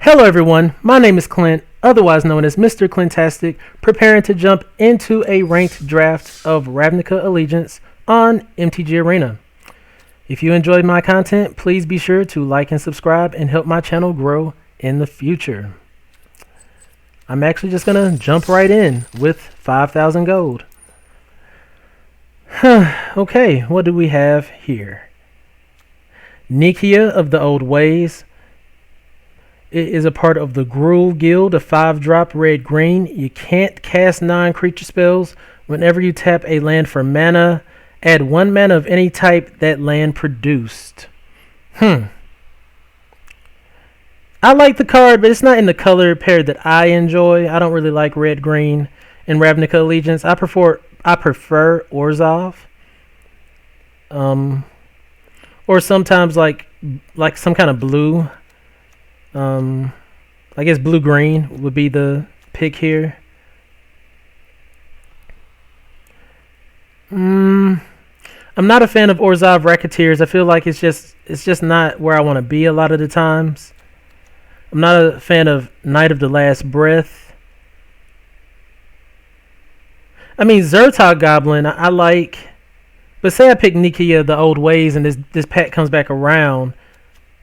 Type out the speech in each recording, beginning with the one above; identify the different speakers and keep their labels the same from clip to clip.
Speaker 1: Hello everyone, my name is Clint, otherwise known as Mr.Clintastik, preparing to jump into a ranked draft of Ravinca Allegiance on MTGA Arena. If you enjoyed my content, please be sure to like and subscribe and help my channel grow in the future. I'm actually just going to jump right in with 5,000 gold. Okay, what do we have here? Nikia of the Old Ways. It is a part of the Gruul Guild, a 5-drop red-green. You can't cast non-creature spells. Whenever you tap a land for mana, add 1 mana of any type that land produced. I like the card, but it's not in the color pair that I enjoy. I don't really like red-green in Ravinca Allegiance. I prefer Orzhov. Or sometimes like some kind of blue. I guess blue-green would be the pick here. I'm not a fan of Orzhov Racketeers. I feel like it's just not where I want to be a lot of the times. I'm not a fan of Knight of the Last Breath. I mean, Zertog Goblin I like, but say I pick Nikia the Old Ways and this pack comes back around,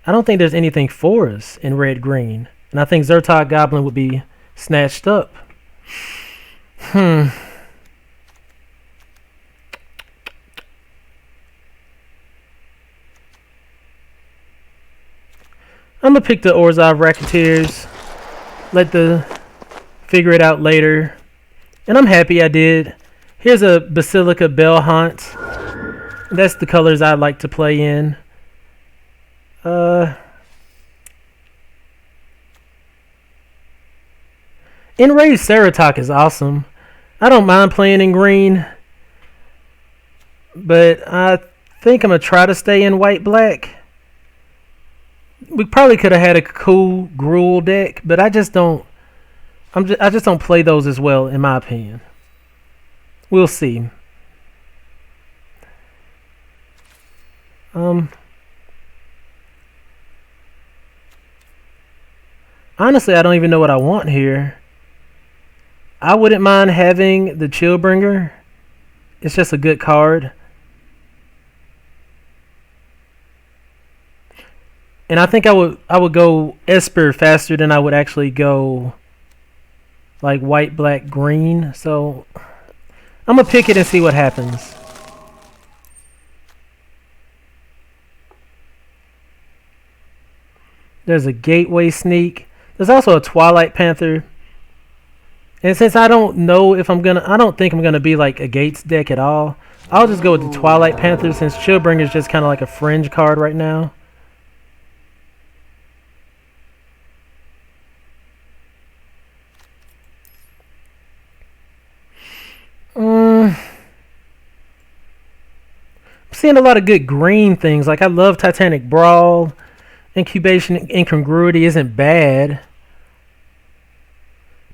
Speaker 1: I don't think there's anything for us in red-green. And I think Zertog Goblin would be snatched up. I'm going to pick the Orzhov Racketeers. Figure it out later. And I'm happy I did. Here's a Basilica Bellhaunt. That's the colors I like to play in. Enraged Ceratok is awesome. I don't mind playing in green, but I think I'm gonna try to stay in white-black. We probably could have had a cool Gruul deck, but I just don't play those as well, in my opinion. We'll see. Honestly, I don't even know what I want here. I wouldn't mind having the Chillbringer. It's just a good card. And I think I would go Esper faster than I would actually go like white, black, green. So I'm going to pick it and see what happens. There's a Gateway Sneak. There's also a Twilight Panther. And since I don't know if I don't think I'm gonna be like a Gates deck at all, I'll just go with the Twilight Panther since Chillbringer is just kind of like a fringe card right now. I'm seeing a lot of good green things. Like I love Titanic Brawl. Incubation Incongruity isn't bad.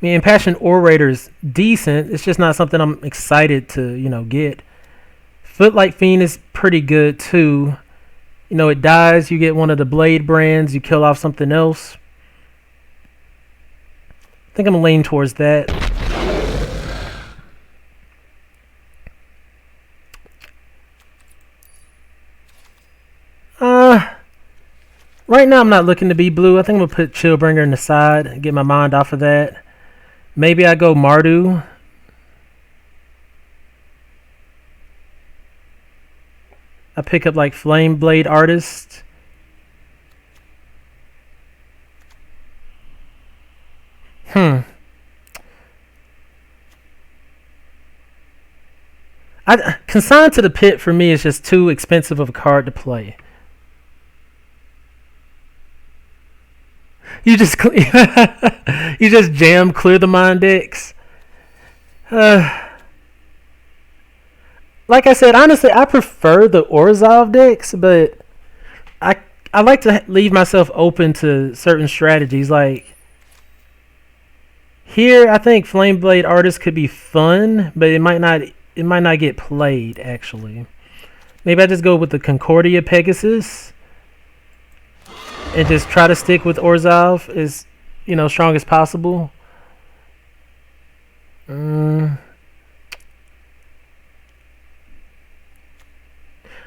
Speaker 1: I mean, Impassioned Orator is decent. It's just not something I'm excited to, get. Footlight Fiend is pretty good too. It dies. You get one of the Blade brands. You kill off something else. I think I'm going to lean towards that. Right now, I'm not looking to be blue. I think I'm going to put Chillbringer in the side and get my mind off of that. Maybe I go Mardu. I pick up like Flame Blade Artist. Consigned to the Pit for me is just too expensive of a card to play. You just jam Clear the Mind decks. Like I said, honestly, I prefer the Orzhov decks, but I like to leave myself open to certain strategies. Like here, I think Flameblade Artist could be fun, but it might not get played actually. Maybe I just go with the Concordia Pegasus. And just try to stick with Orzhov strong as possible.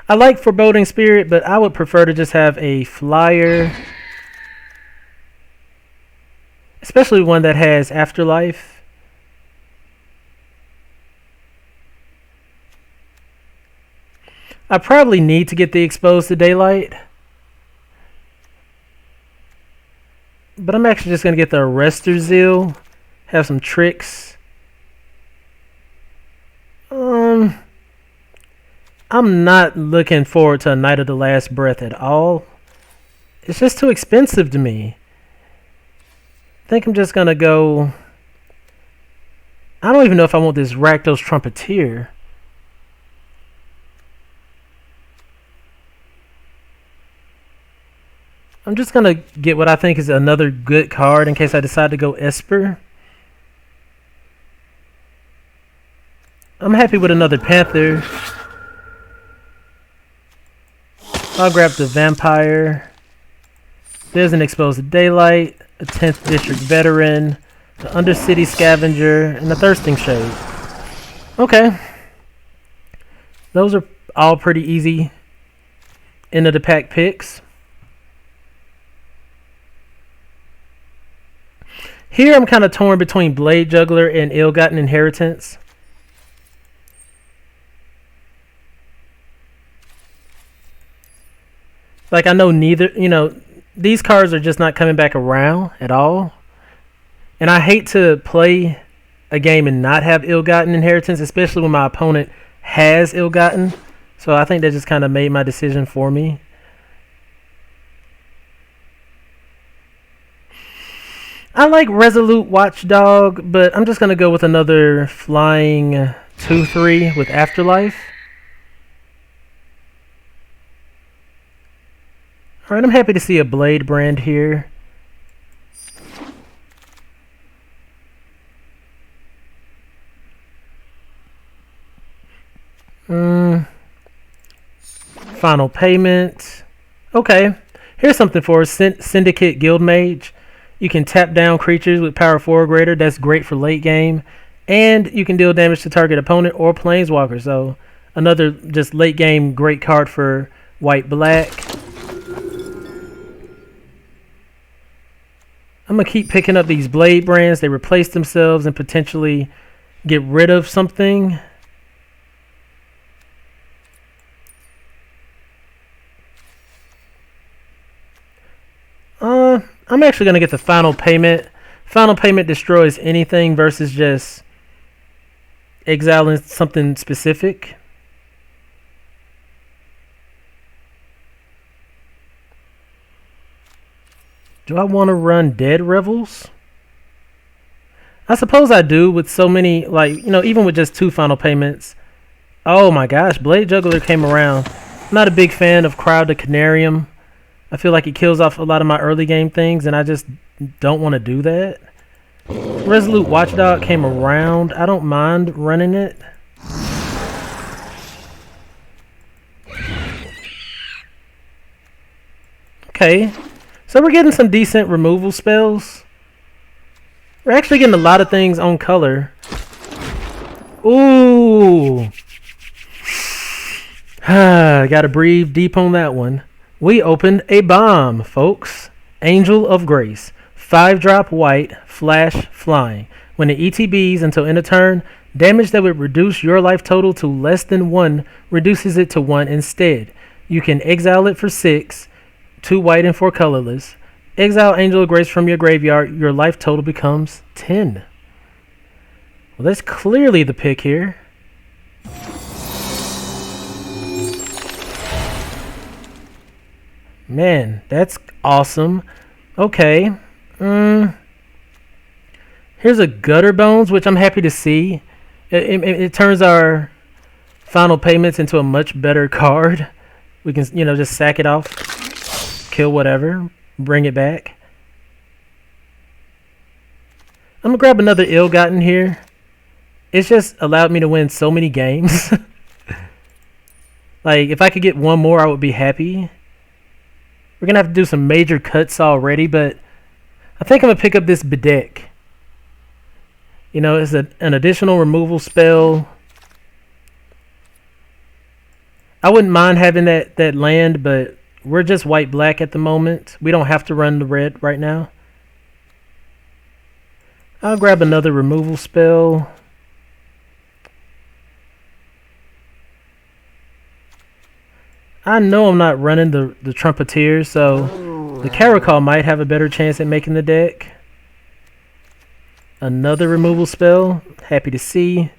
Speaker 1: I like Foreboding Spirit, but I would prefer to just have a flyer, especially one that has Afterlife. I probably need to get the Exposed to Daylight, but I'm actually just going to get the Arrestor Zeal, have some tricks. I'm not looking forward to a Night of the Last Breath at all. It's just too expensive to me. I think I'm just going to go... I don't even know if I want this Rakdos Trumpeteer. I'm just going to get what I think is another good card in case I decide to go Esper. I'm happy with another Panther. I'll grab the Vampire. There's an Exposed to Daylight, a 10th District Veteran, the Undercity Scavenger, and the Thirsting Shade. Okay. Those are all pretty easy end of the pack picks. Here I'm kind of torn between Blade Juggler and Ill-Gotten Inheritance. Like, I know neither, these cards are just not coming back around at all. And I hate to play a game and not have Ill-Gotten Inheritance, especially when my opponent has Ill-Gotten. So I think that just kind of made my decision for me. I like Resolute Watchdog, but I'm just going to go with another flying 2/3 with Afterlife. Alright, I'm happy to see a Blade brand here. Final payment. Okay, here's something for us. Syndicate Guildmage. You can tap down creatures with power 4 or greater. That's great for late game. And you can deal damage to target opponent or planeswalker. So another just late game great card for white-black. I'm going to keep picking up these Blade brands. They replace themselves and potentially get rid of something. I'm actually going to get the Final Payment. Final Payment destroys anything versus just exiling something specific. Do I want to run Dead Revels? I suppose I do with so many, even with just 2 Final Payments. Oh my gosh, Blade Juggler came around. I'm not a big fan of Crowd the Canarium. I feel like it kills off a lot of my early game things, and I just don't want to do that. Resolute Watchdog came around. I don't mind running it. Okay. So we're getting some decent removal spells. We're actually getting a lot of things on color. Ooh. Gotta breathe deep on that one. We opened a bomb, folks. Angel of Grace. 5-drop white, flash, flying. When it ETBs until end of turn, damage that would reduce your life total to less than 1 reduces it to 1 instead. You can exile it for 6, 2 white and 4 colorless. Exile Angel of Grace from your graveyard. Your life total becomes 10. Well, that's clearly the pick here. Man, that's awesome. Okay. Here's a Gutter Bones, which I'm happy to see. It turns our Final Payments into a much better card. We can, just sack it off, kill whatever, bring it back. I'm going to grab another Ill-Gotten here. It's just allowed me to win so many games. Like, if I could get one more, I would be happy. We're going to have to do some major cuts already, but I think I'm going to pick up this Bedeck. You know, it's an additional removal spell. I wouldn't mind having that land, but we're just white-black at the moment. We don't have to run the red right now. I'll grab another removal spell. I know I'm not running the Trumpeteers, so the Caracol might have a better chance at making the deck. Another removal spell. Happy to see.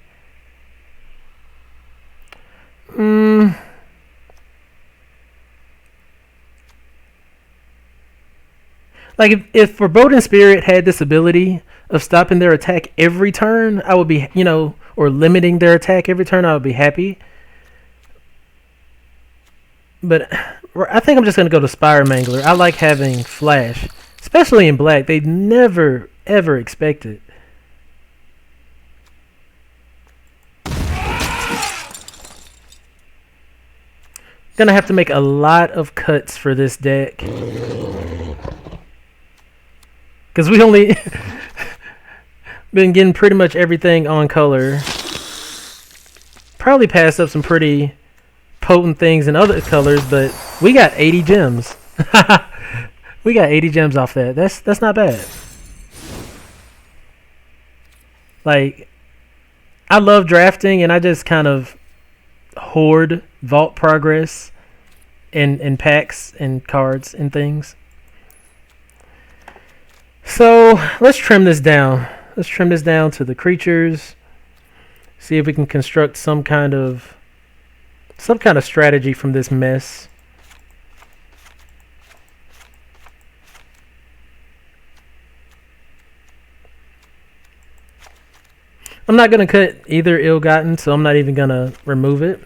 Speaker 1: Like if Foreboding Spirit had this ability of stopping their attack every turn, I would be, you know, or limiting their attack every turn, I would be happy. But I think I'm just going to go to Spire Mangler. I like having Flash, especially in black. They never, ever expect it. Gonna have to make a lot of cuts for this deck. Because we only been getting pretty much everything on color. Probably passed up some pretty potent things in other colors, but we got 80 gems. We got 80 gems off that. That's not bad. Like, I love drafting, and I just kind of hoard vault progress and packs and cards and things. So let's trim this down. Let's trim this down to the creatures. See if we can construct some kind of strategy from this mess. I'm not going to cut either Ill-Gotten, so I'm not even going to remove it.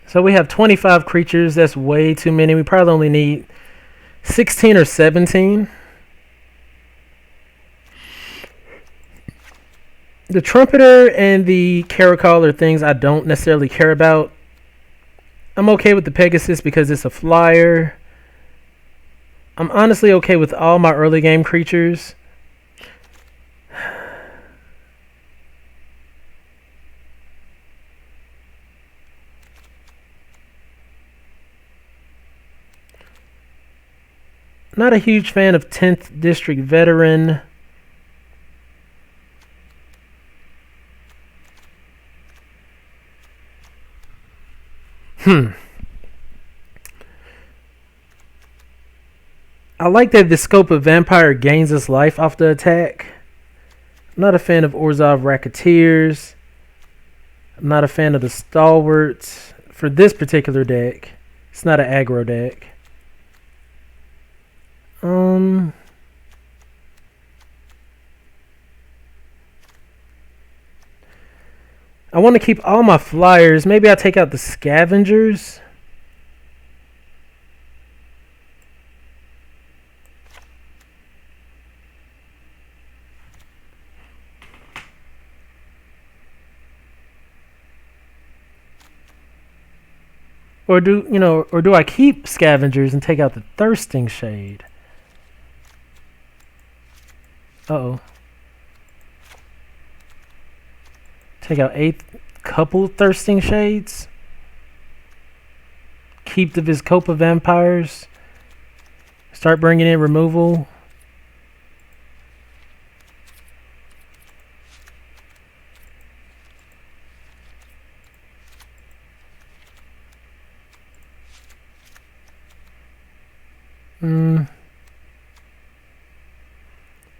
Speaker 1: So we have 25 creatures. That's way too many. We probably only need 16 or 17. The Trumpeter and the Caracol are things I don't necessarily care about. I'm okay with the Pegasus because it's a flyer. I'm honestly okay with all my early game creatures. Not a huge fan of 10th District Veteran. I like that the Scope of Vampire gains its life off the attack. I'm not a fan of Orzhov Racketeers. I'm not a fan of the Stalwarts for this particular deck. It's not an aggro deck. I want to keep all my flyers. Maybe I'll take out the Scavengers. Or do I keep Scavengers and take out the Thirsting Shade? Uh-oh. Take out a couple Thirsting Shades. Keep the Vizcopa Vampires. Start bringing in removal.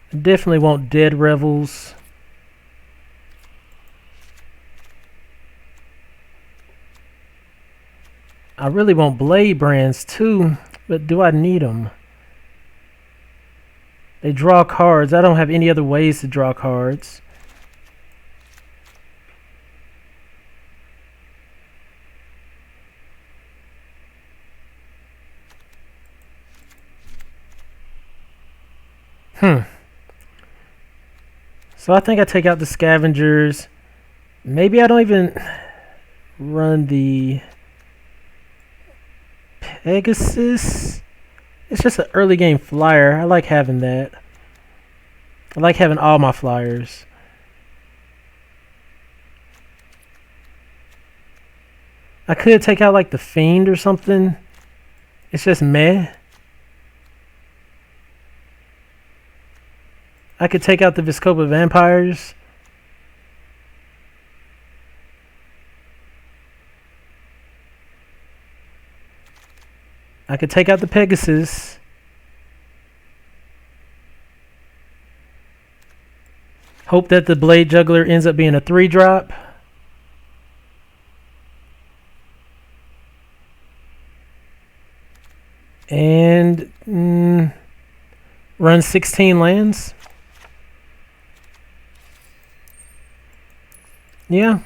Speaker 1: I definitely want Dead Revels. I really want Blade Brands too, but do I need them? They draw cards. I don't have any other ways to draw cards. So I think I take out the Scavengers. Maybe I don't even run the Pegasus. It's just an early game flyer. I like having that. I like having all my flyers. I could take out like the Fiend or something. It's just meh. I could take out the Viscopa Vampires. I could take out the Pegasus. Hope that the Blade Juggler ends up being a 3-drop. And run 16 lands. Yeah.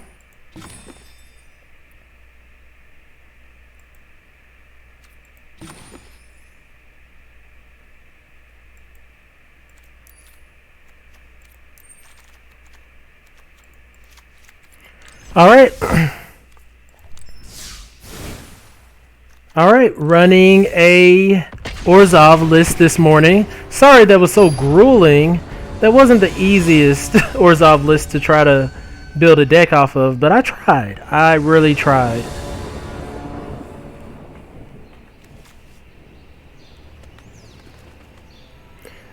Speaker 1: All right. All right, running a Orzhov list this morning. Sorry that was so grueling. That wasn't the easiest Orzhov list to try to build a deck off of, but I tried. I really tried.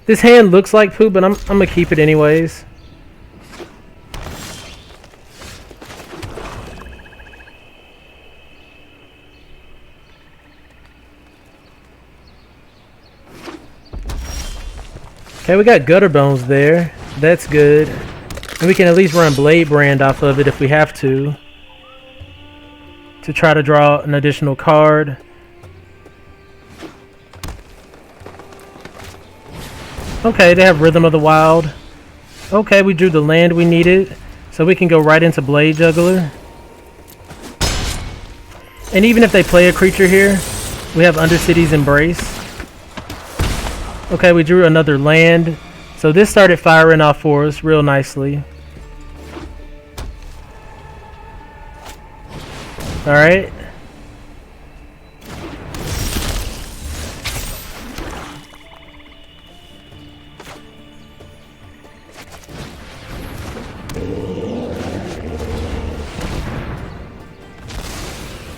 Speaker 1: This hand looks like poop, but I'm gonna keep it anyways. Okay, we got Gutter Bones there. That's good. And we can at least run Blade Brand off of it if we have to try to draw an additional card. Okay, they have Rhythm of the Wild. Okay, we drew the land we needed, so we can go right into Blade Juggler. And even if they play a creature here, we have Undercity's Embrace. Okay, we drew another land. So this started firing off for us real nicely. Alright.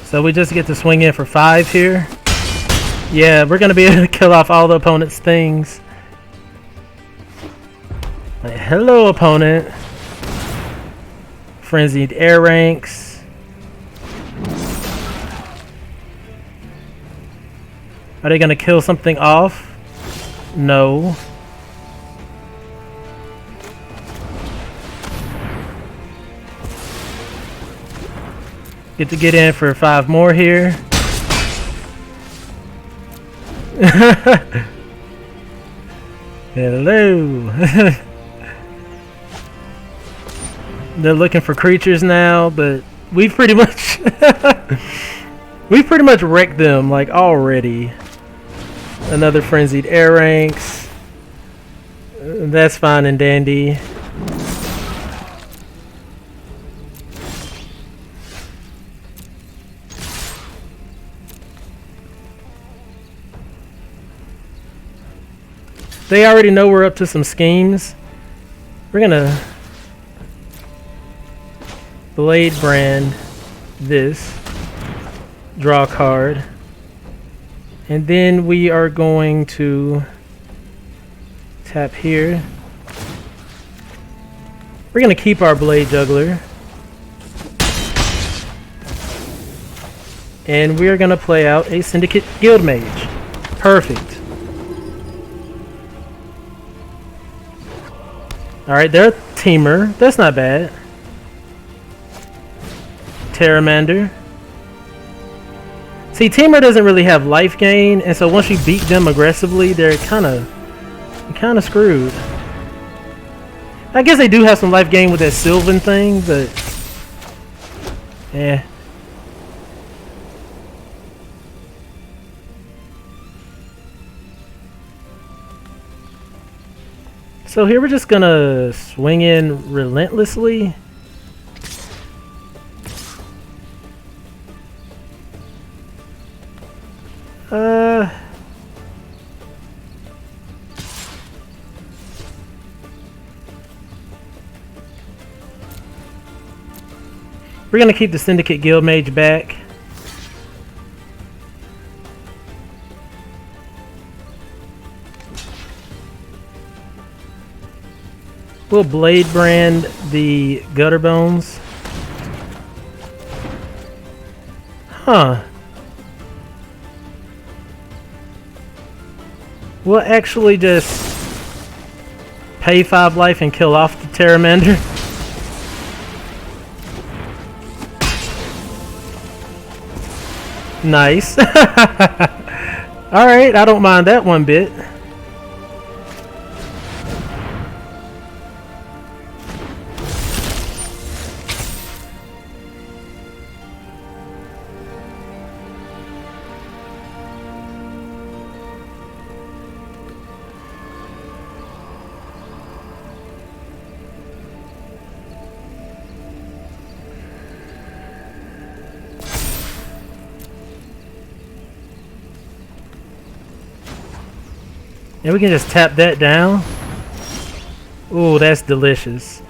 Speaker 1: So we just get to swing in for 5 here. Yeah, we're going to be able to kill off all the opponent's things. Like, hello, opponent. Frenzied Air Ranks. Are they going to kill something off? No. Get to get in for 5 more here. Hello. They're looking for creatures now, but we've pretty much wrecked them like already. Another Frenzied Air Ranks. That's fine and dandy. They already know we're up to some schemes. We're gonna Blade Brand this, draw a card, and then we are going to tap here. We're gonna keep our Blade Juggler, and we are gonna play out a Syndicate Guild Mage. Perfect. Alright, they're a teamer. That's not bad. Terramander. See, teamer doesn't really have life gain, and so once you beat them aggressively, they're kind of screwed. I guess they do have some life gain with that Sylvan thing, but yeah. So here we're just gonna swing in relentlessly. We're gonna keep the Syndicate Guild Mage back. We'll Blade Brand the Gutter Bones. Huh. We'll actually just pay 5 life and kill off the Pteramander. Nice. Alright, I don't mind that one bit. And we can just tap that down. Ooh, that's delicious.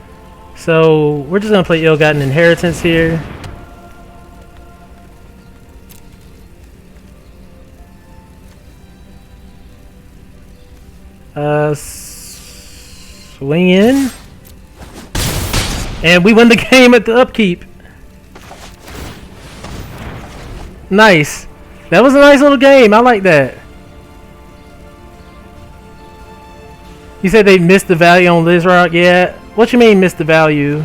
Speaker 1: So we're just gonna play Ill-Gotten Inheritance here. Swing in. And we win the game at the upkeep. Nice. That was a nice little game. I like that. You said they missed the value on Lizrock? Yeah. What you mean missed the value?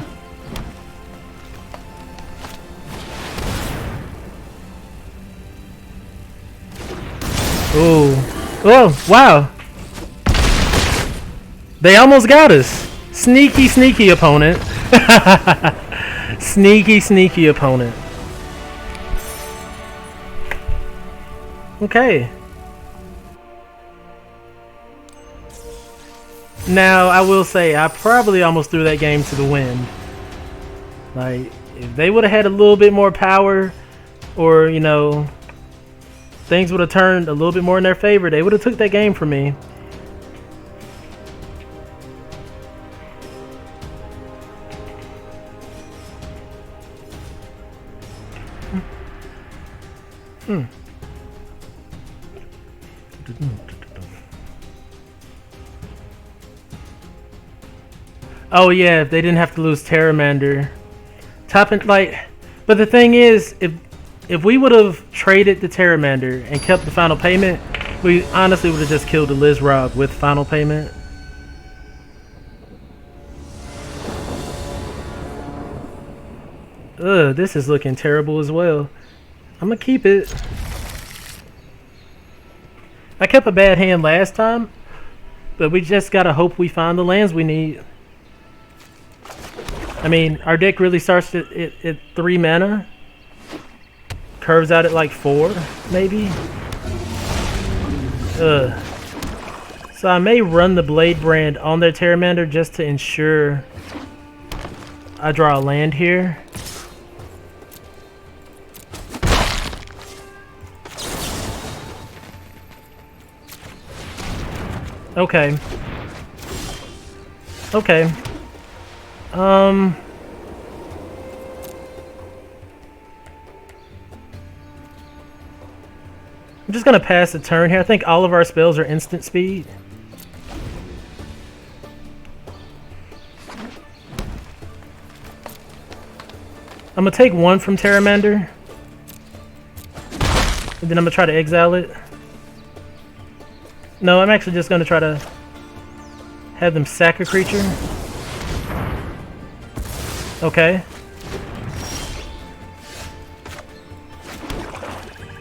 Speaker 1: Ooh. Oh, wow. They almost got us. Sneaky, sneaky opponent. Sneaky, sneaky opponent. Okay. Now, I will say, I probably almost threw that game to the wind. Like, if they would have had a little bit more power, or, you know, things would have turned a little bit more in their favor, they would have took that game from me. Oh yeah, if they didn't have to lose Pteramander. But the thing is, if we would have traded the Pteramander and kept the final payment, we honestly would have just killed the Lizrock with final payment. Ugh, this is looking terrible as well. I'm gonna keep it. I kept a bad hand last time, but we just gotta hope we find the lands we need. I mean, our deck really starts at 3 mana. Curves out at like 4, maybe. Ugh. So I may run the Blade Brand on their Pteramander just to ensure I draw a land here. Okay. Okay. I'm just gonna pass the turn here. I think all of our spells are instant speed. I'm gonna take 1 from Pteramander, and then I'm gonna try to exile it. No, I'm actually just gonna try to have them sack a creature. Okay.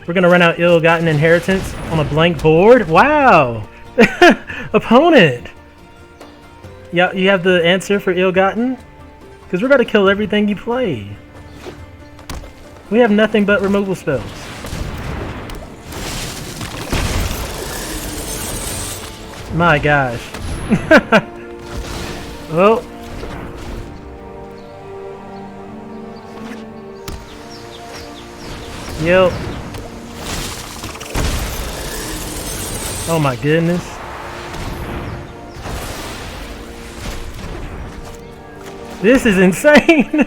Speaker 1: We're gonna run out Ill-Gotten Inheritance on a blank board. Wow! Opponent! Yeah, you have the answer for Ill-Gotten? Because we're gonna kill everything you play. We have nothing but removal spells. My gosh. Well. Yep. Oh my goodness. This is insane.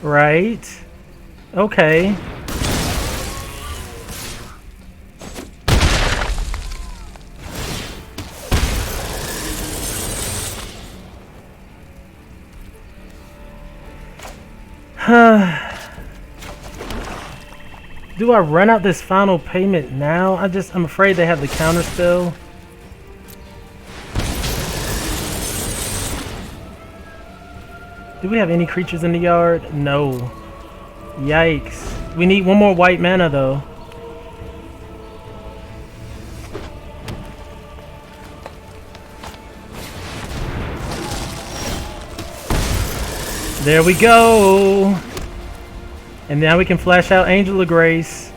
Speaker 1: Right. Okay. Do I run out this final payment now? I'm afraid they have the counter spell. Do we have any creatures in the yard? No. Yikes. We need one more white mana though. There we go. And now we can flash out Angel of Grace.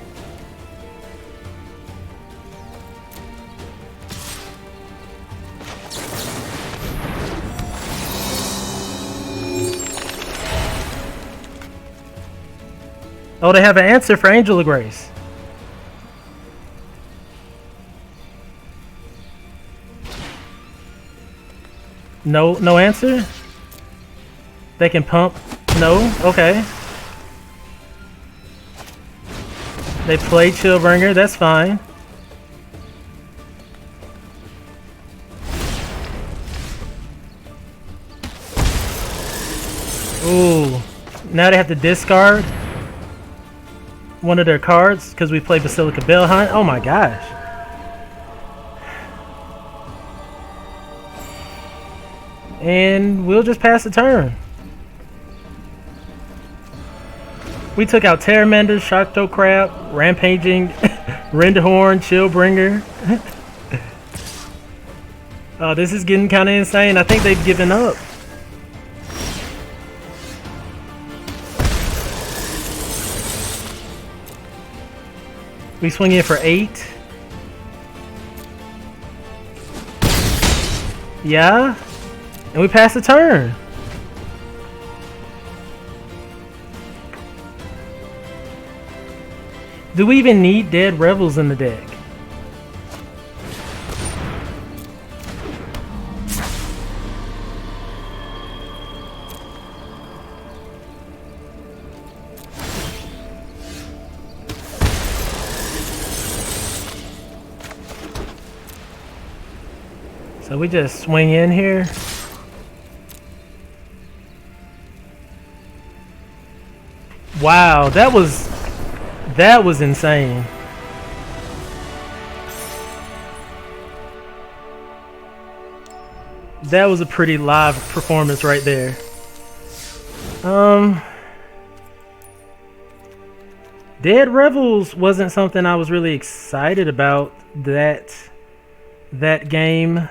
Speaker 1: Oh, they have an answer for Angel of Grace. No answer? They can pump? No? Okay. They play Chillbringer, that's fine. Ooh. Now they have to discard one of their cards because we play Basilica Bell Hunt. Oh my gosh. And we'll just pass the turn. We took out Terramander, Sharkto Crab, Rampaging, Renderhorn, Chillbringer. Oh, this is getting kind of insane. I think they've given up. We swing in for 8. Yeah. And we pass the turn. Do we even need Dead Rebels in the deck? So we just swing in here. Wow, that was insane. That was a pretty live performance right there. Dead Rebels wasn't something I was really excited about that game.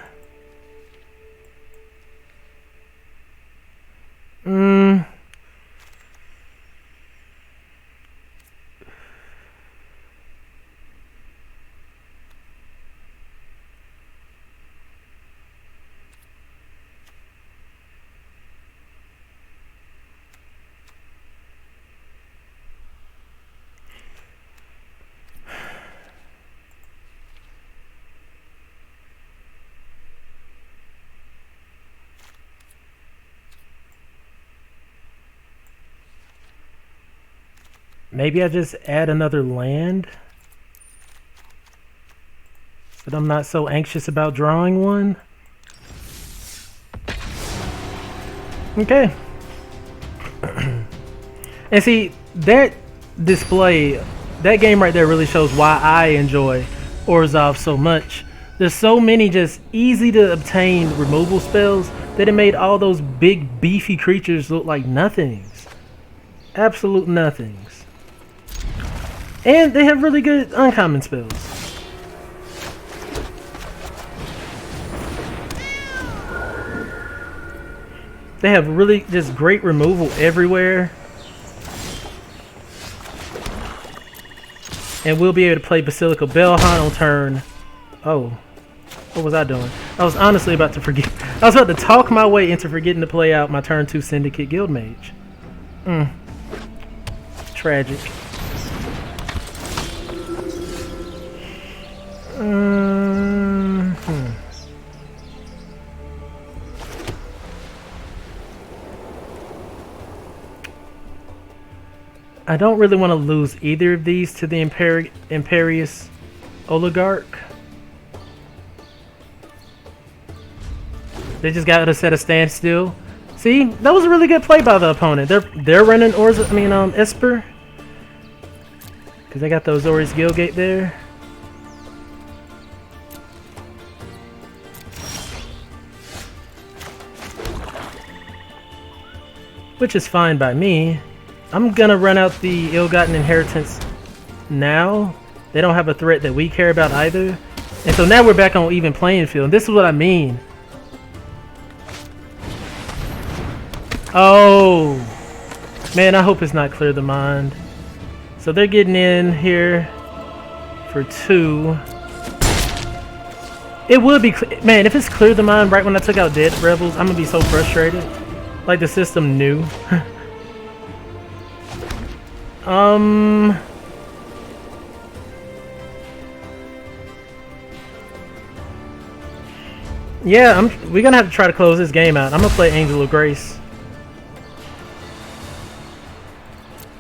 Speaker 1: Maybe I just add another land, but I'm not so anxious about drawing one. Okay. And see, that display, that game right there really shows why I enjoy Orzhov so much. There's so many just easy to obtain removal spells that it made all those big beefy creatures look like nothings. Absolute nothings. And they have really good uncommon spells. They have really just great removal everywhere. And we'll be able to play Basilica Bell Hunt on turn. Oh, what was I doing? I was honestly about to forget. I was about to talk my way into forgetting to play out my turn 2 Syndicate Guildmage. Tragic. I don't really want to lose either of these to the Imperious Oligarch. They just got us at a standstill. See, that was a really good play by the opponent. They're running Esper, because they got those Ori's Guildgate there. Which is fine by me. I'm gonna run out the ill-gotten inheritance now. They don't have a threat that we care about either. And so now we're back on even playing field. And this is what I mean. Oh, man, I hope it's not Clear the Mind. So they're getting in here for 2. It would be, man, if it's Clear the Mind right when I took out Dead Rebels, I'm gonna be so frustrated. Like the system knew. Yeah, we're gonna have to try to close this game out. I'm gonna play Angel of Grace.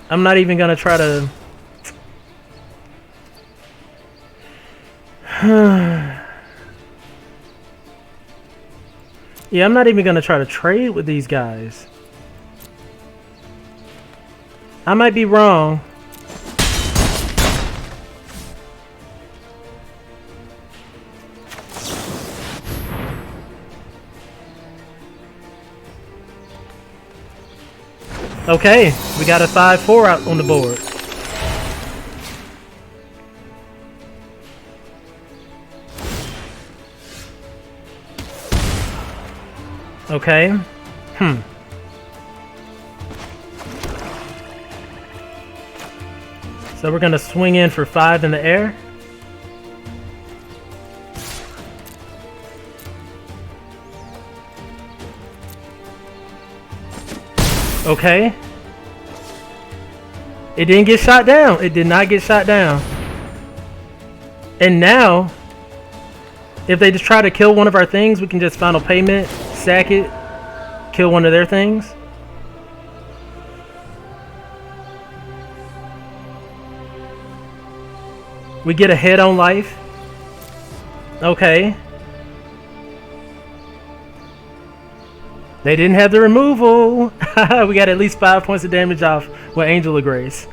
Speaker 1: I'm not even gonna try to. Yeah, I'm not even gonna try to trade with these guys. I might be wrong. Okay, we got a 5-4 out on the board. Okay. So we're gonna swing in for 5 in the air. Okay. It didn't get shot down. It did not get shot down. And now, if they just try to kill one of our things, we can just final payment, sack it, kill one of their things. We get ahead on life. Okay. They didn't have the removal. We got at least 5 points of damage off with Angel of Grace.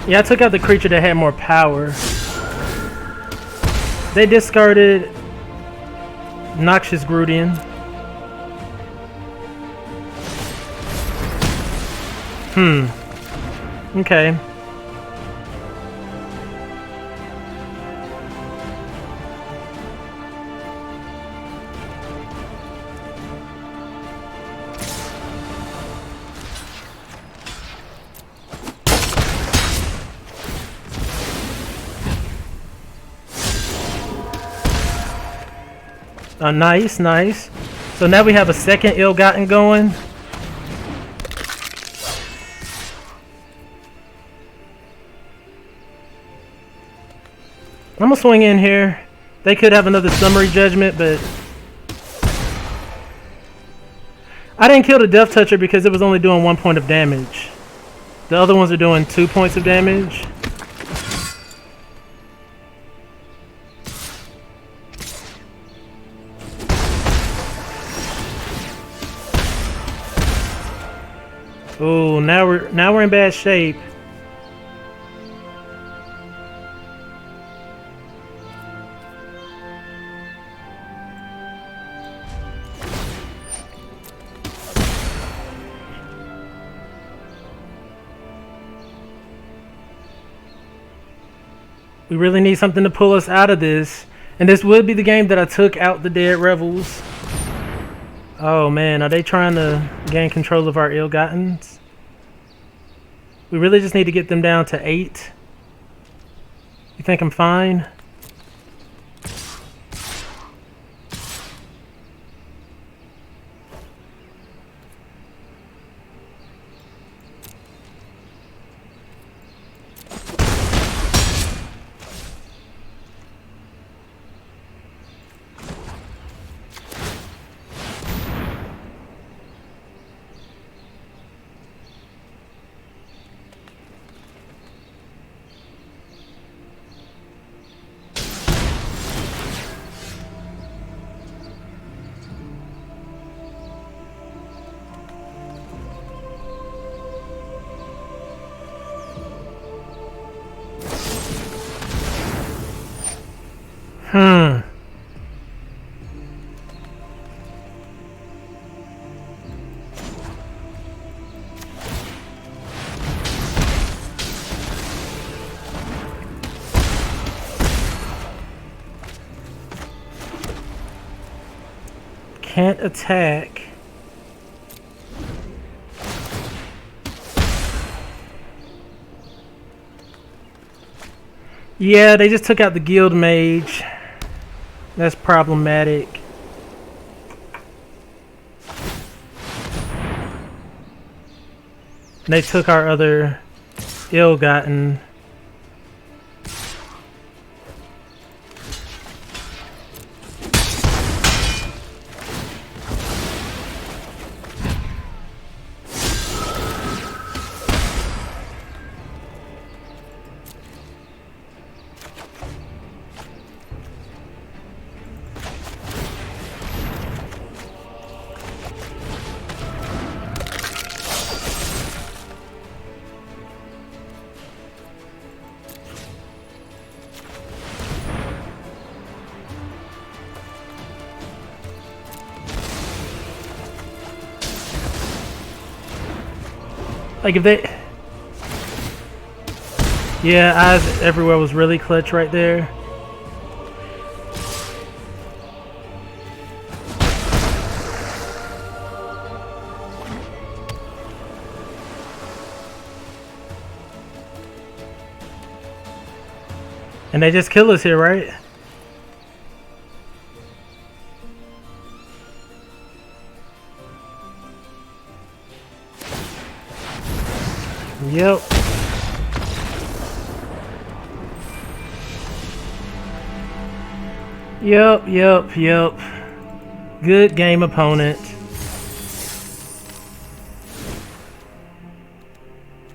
Speaker 1: Yeah, I took out the creature that had more power. They discarded Noxious Grudian. Okay. Nice, nice. So now we have a second ill-gotten going. I'm gonna swing in here. They could have another summary judgment, but I didn't kill the Death Toucher because it was only doing 1 point of damage. The other ones are doing 2 points of damage. Oh, now we're in bad shape. We really need something to pull us out of this. And this would be the game that I took out the Dead Rebels. Oh man, are they trying to gain control of our ill-gottens? We really just need to get them down to 8. You think I'm fine? Can't attack. Yeah, they just took out the guild mage. That's problematic. They took our other ill-gotten. Like if they... Yeah, eyes everywhere was really clutch right there. And they just kill us here, right? Yep. Yep. Good game, opponent.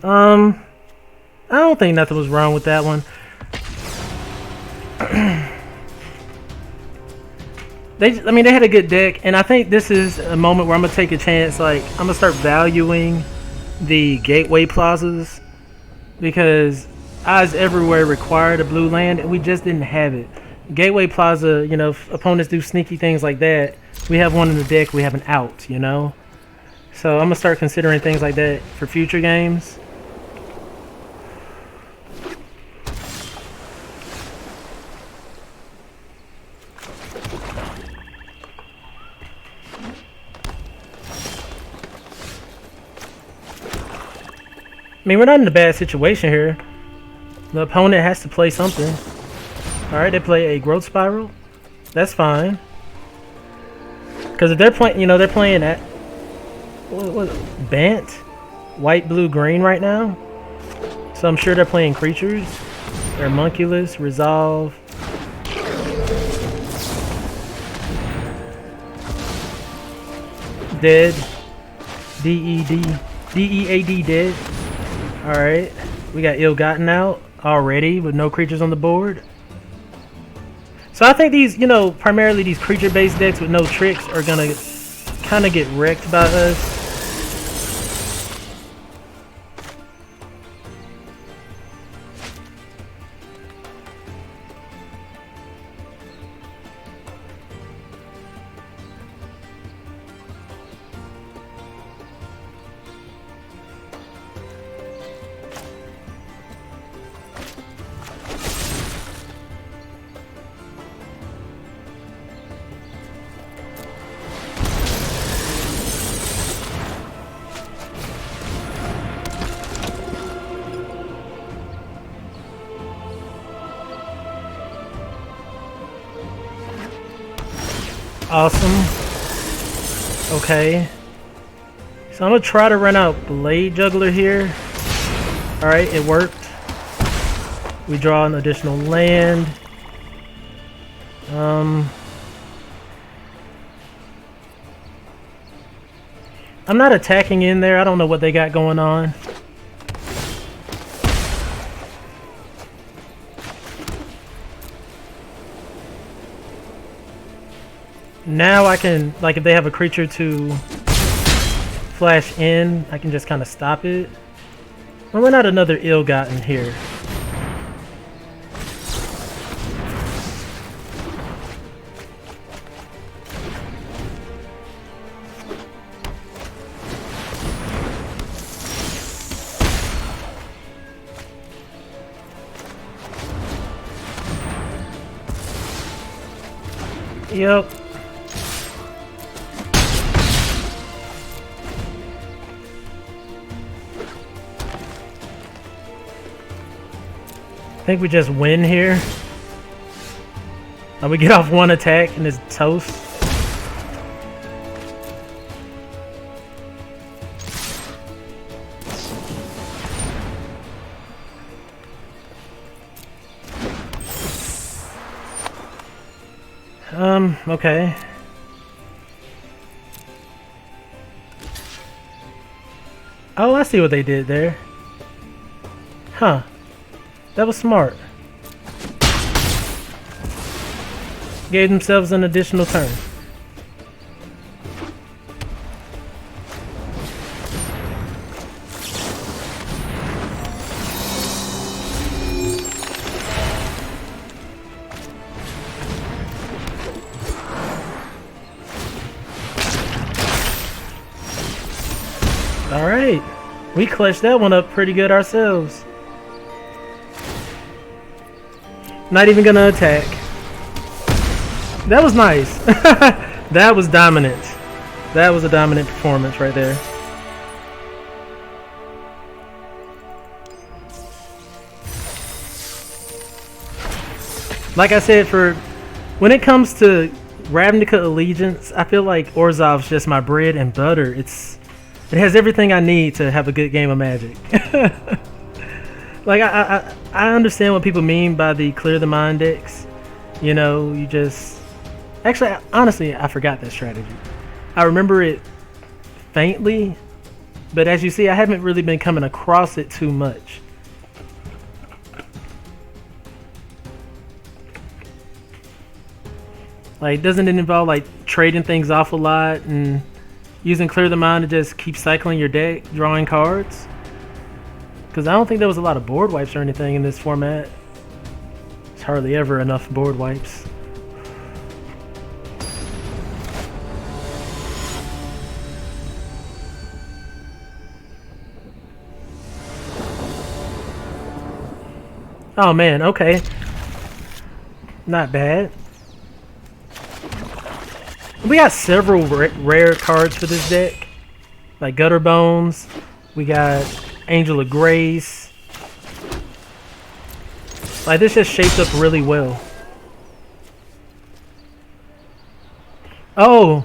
Speaker 1: I don't think nothing was wrong with that one. They had a good deck, and I think this is a moment where I'm gonna take a chance. Like, I'm gonna start valuing the gateway plazas, because eyes everywhere required a blue land, and we just didn't have it. Gateway plaza, you know, if opponents do sneaky things like that, we have one in the deck, we have an out, you know. So I'm gonna start considering things like that for future games. I mean, we're not in a bad situation here. The opponent has to play something. Alright, they play a growth spiral. That's fine. Because if they're playing, you know, they're playing at... What Bant? White, blue, green right now. So I'm sure they're playing creatures. Homunculus, Resolve. Dead. D-E-A-D, dead. Alright, we got ill-gotten out already with no creatures on the board. So I think these, you know, primarily these creature-based decks with no tricks are gonna kind of get wrecked by us. Awesome. Okay. So I'm gonna try to run out Blade Juggler here. Alright, it worked. We draw an additional land. I'm not attacking in there. I don't know what they got going on. Now I can, like, if they have a creature to flash in, I can just kind of stop it. I'll run out another Ill-Gotten here. Yep. I think we just win here. We get off one attack and it's toast. Okay. Oh, I see what they did there. Huh. That was smart. Gave themselves an additional turn. Alright. We clutched that one up pretty good ourselves. Not even gonna attack. That was nice. That was dominant. That was a dominant performance right there. Like I said, when it comes to Ravinca Allegiance, I feel like Orzhov's just my bread and butter. It has everything I need to have a good game of Magic. Like, I understand what people mean by the clear the mind decks. You know, you just... Actually, honestly, I forgot that strategy. I remember it faintly, but as you see, I haven't really been coming across it too much. Like, doesn't it involve, like, trading things off a lot and using clear the mind to just keep cycling your deck, drawing cards? Because I don't think there was a lot of board wipes or anything in this format. There's hardly ever enough board wipes. Oh man, okay. Not bad. We got several rare cards for this deck. Like Gutter Bones. We got Angel of Grace. Like, this just shaped up really well. Oh!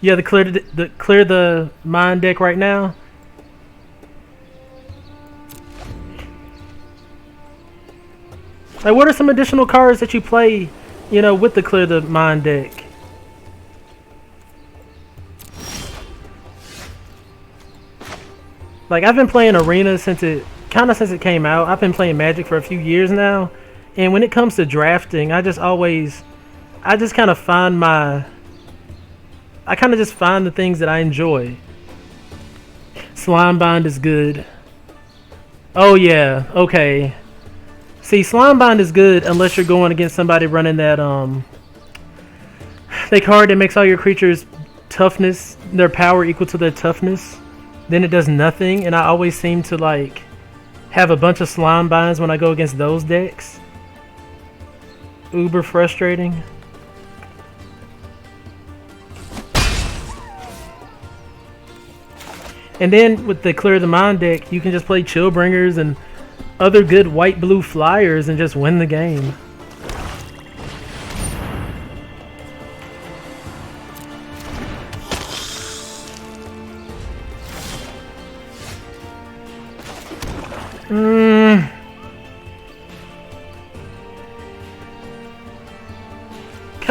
Speaker 1: Yeah, the clear the mind deck right now. Like, what are some additional cards that you play, you know, with the clear the mind deck? Like, I've been playing Arena since it came out. I've been playing Magic for a few years now, and when it comes to drafting, I just kind of find the things that I enjoy. Slimebind is good. Oh yeah, okay. See, Slimebind is good unless you're going against somebody running that card that makes all your creatures toughness, their power equal to their toughness. Then it does nothing, and I always seem to like have a bunch of Slimebinds when I go against those decks. Uber frustrating. And then with the Clear the Mind deck, you can just play Chillbringers and other good white-blue flyers and just win the game. Kind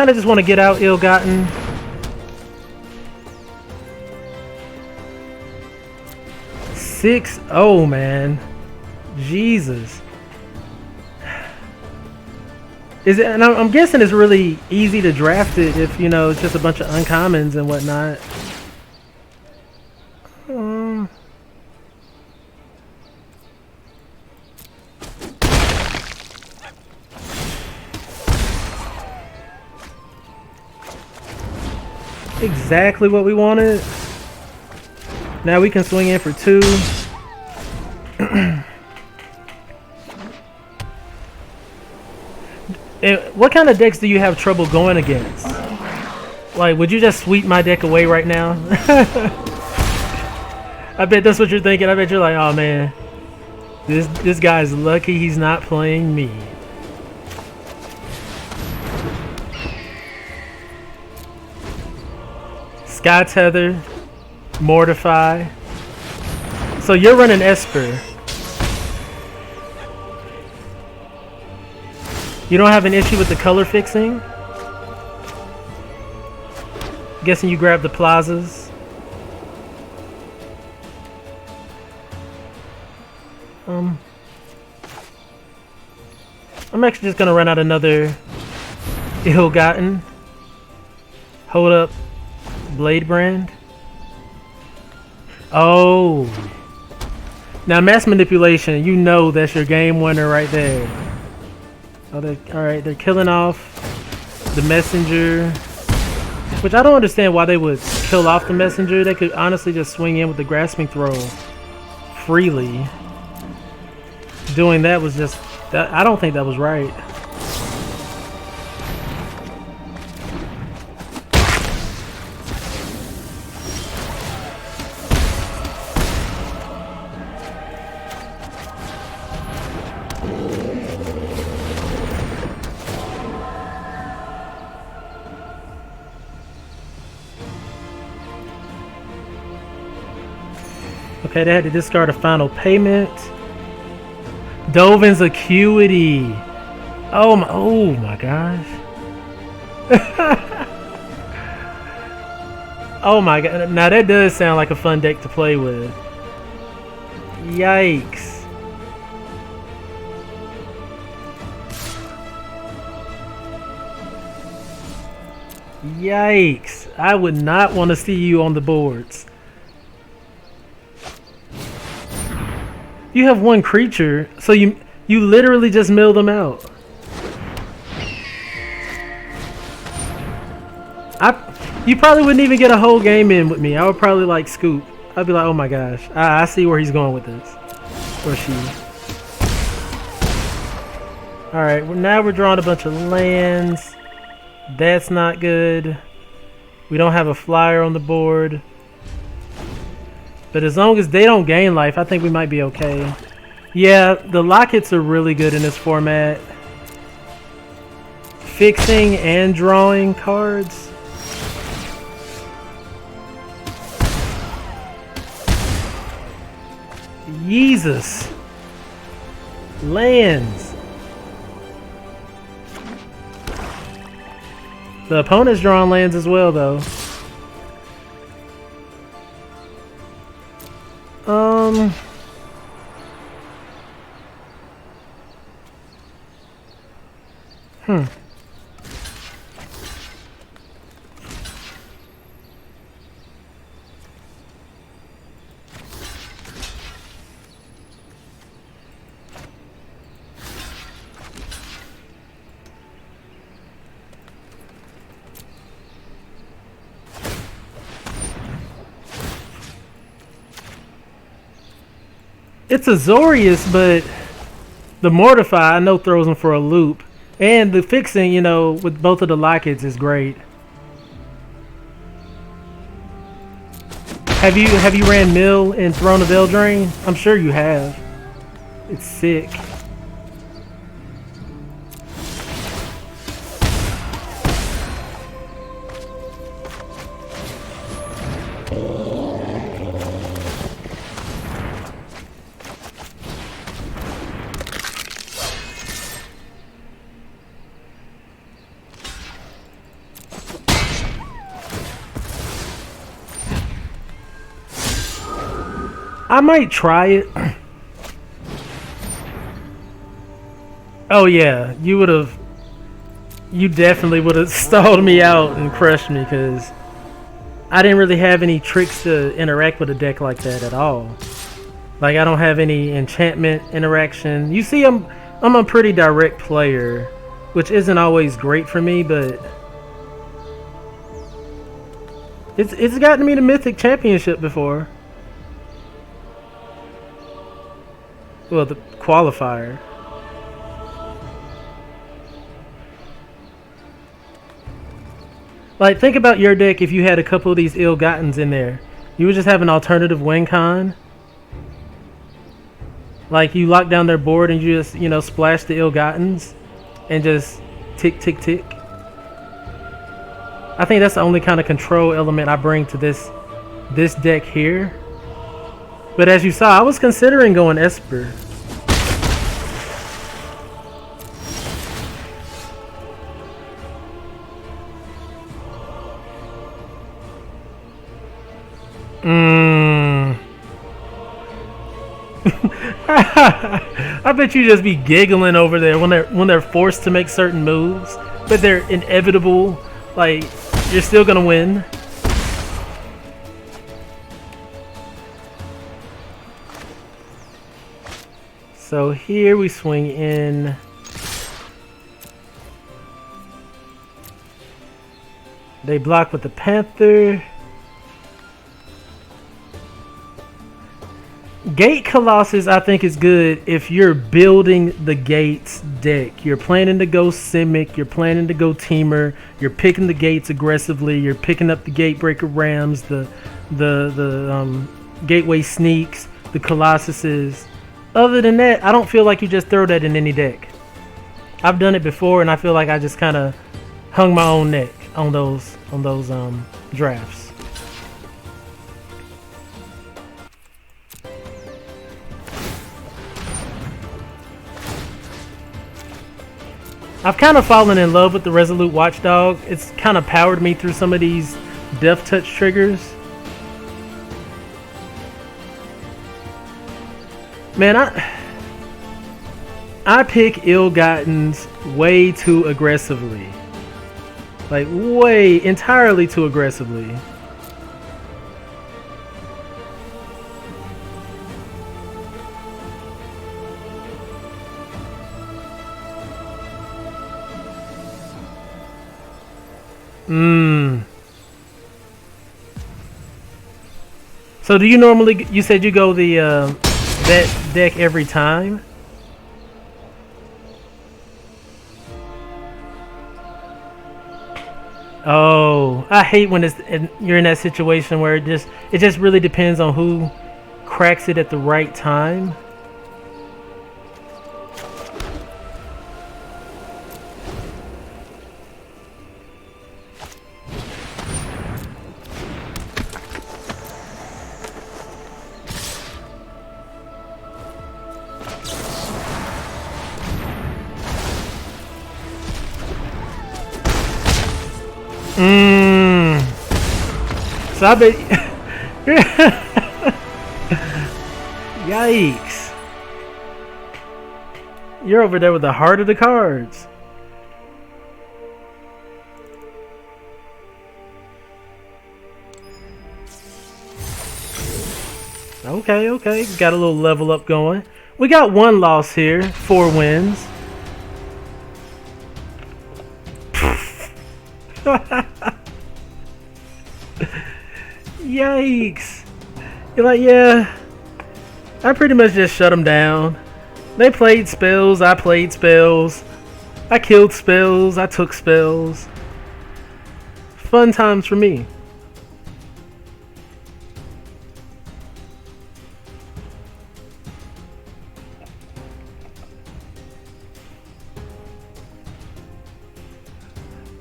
Speaker 1: of just want to get out ill-gotten. Oh man, Jesus. Is it? And I'm guessing it's really easy to draft it if you know it's just a bunch of uncommons and whatnot. Exactly what we wanted. Now we can swing in for 2. What kind of decks do you have trouble going against? Like, would you just sweep my deck away right now? I bet that's what you're thinking. I bet you're like, oh man, this guy's lucky he's not playing me. Sky Tether, Mortify. So you're running Esper. You don't have an issue with the color fixing? Guessing you grabbed the plazas. I'm actually just gonna run out another ill-gotten. Hold up, Blade Brand. Oh, now mass manipulation. You know that's your game winner right there. Oh, all right. They're killing off the messenger, which I don't understand why they would kill off the messenger. They could honestly just swing in with the grasping throw freely. Doing that was just that. I don't think that was right. Okay, they had to discard a final payment. Dovin's Acuity. Oh my gosh. Oh my god. Now that does sound like a fun deck to play with. Yikes. Yikes. I would not want to see you on the boards. You have one creature, so you literally just mill them out. You probably wouldn't even get a whole game in with me. I would probably like scoop. I'd be like, oh my gosh, I see where he's going with this, or she. All right, now we're drawing a bunch of lands. That's not good. We don't have a flyer on the board. But as long as they don't gain life, I think we might be okay. Yeah, the lockets are really good in this format. Fixing and drawing cards. Jesus. Lands. The opponent's drawing lands as well, though. It's Azorius, but the Mortify I know throws him for a loop, and the fixing, you know, with both of the lockets is great. Have you ran Mill in Throne of Eldraine? I'm sure you have. It's sick. I might try it. Oh yeah, you definitely would have stalled me out and crushed me because I didn't really have any tricks to interact with a deck like that at all. Like I don't have any enchantment interaction. You see, I'm a pretty direct player, which isn't always great for me, but it's gotten me the Mythic Championship before. Well, the qualifier. Like, think about your deck if you had a couple of these ill-gottens in there. You would just have an alternative win con. Like, you lock down their board and you just, you know, splash the ill-gottens and just tick, tick, tick. I think that's the only kind of control element I bring to this deck here. But as you saw, I was considering going Esper. I bet you just be giggling over there when they're forced to make certain moves, but they're inevitable. Like, you're still gonna win. So here we swing in. They block with the Panther. Gate Colossus, I think, is good if you're building the Gates deck. You're planning to go Simic, you're planning to go Teamer, you're picking the Gates aggressively, you're picking up the Gatebreaker Rams, the Gateway Sneaks, the Colossuses. Other than that, I don't feel like you just throw that in any deck. I've done it before, and I feel like I just kind of hung my own neck on those drafts. I've kind of fallen in love with the Resolute Watchdog. It's kind of powered me through some of these Death Touch triggers. Man, I pick Ill-Gottens way too aggressively. Like, entirely too aggressively. So do you normally, you said you go the that deck every time? Oh, I hate when you're in that situation where it just really depends on who cracks it at the right time. So I bet. Yikes. You're over there with the heart of the cards. Okay. Got a little level up going. We got one loss here, 4 wins. Yikes. You're like, yeah, I pretty much just shut them down. They played spells, I played spells. I killed spells, I took spells. Fun times for me.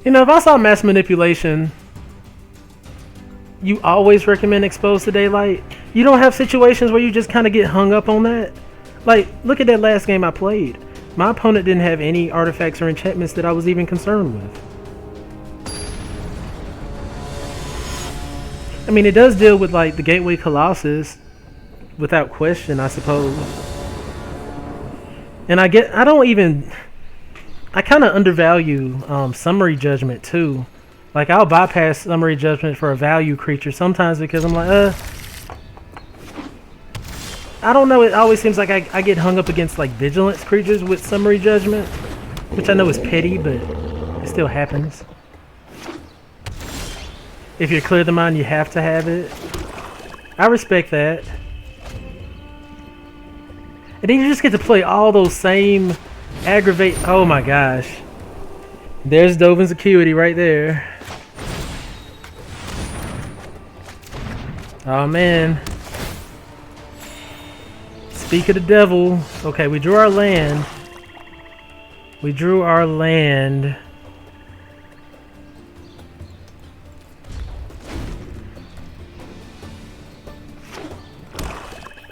Speaker 1: You know, if I saw mass manipulation, you always recommend Exposed to Daylight. You don't have situations where you just kind of get hung up on that. Like, look at that last game I played. My opponent didn't have any artifacts or enchantments that I was even concerned with. I mean, it does deal with, like, the Gateway Colossus. without question, I suppose. And I kind of undervalue summary judgment too. Like I'll bypass summary judgment for a value creature sometimes because I'm like, I don't know. It always seems like I get hung up against like vigilance creatures with summary judgment, which I know is petty, but it still happens. If you clear the mind, you have to have it. I respect that. And then you just get to play all those same aggravate. Oh my gosh. There's Dovin's Acuity right there. Oh man. Speak of the devil. Okay, we drew our land. We drew our land.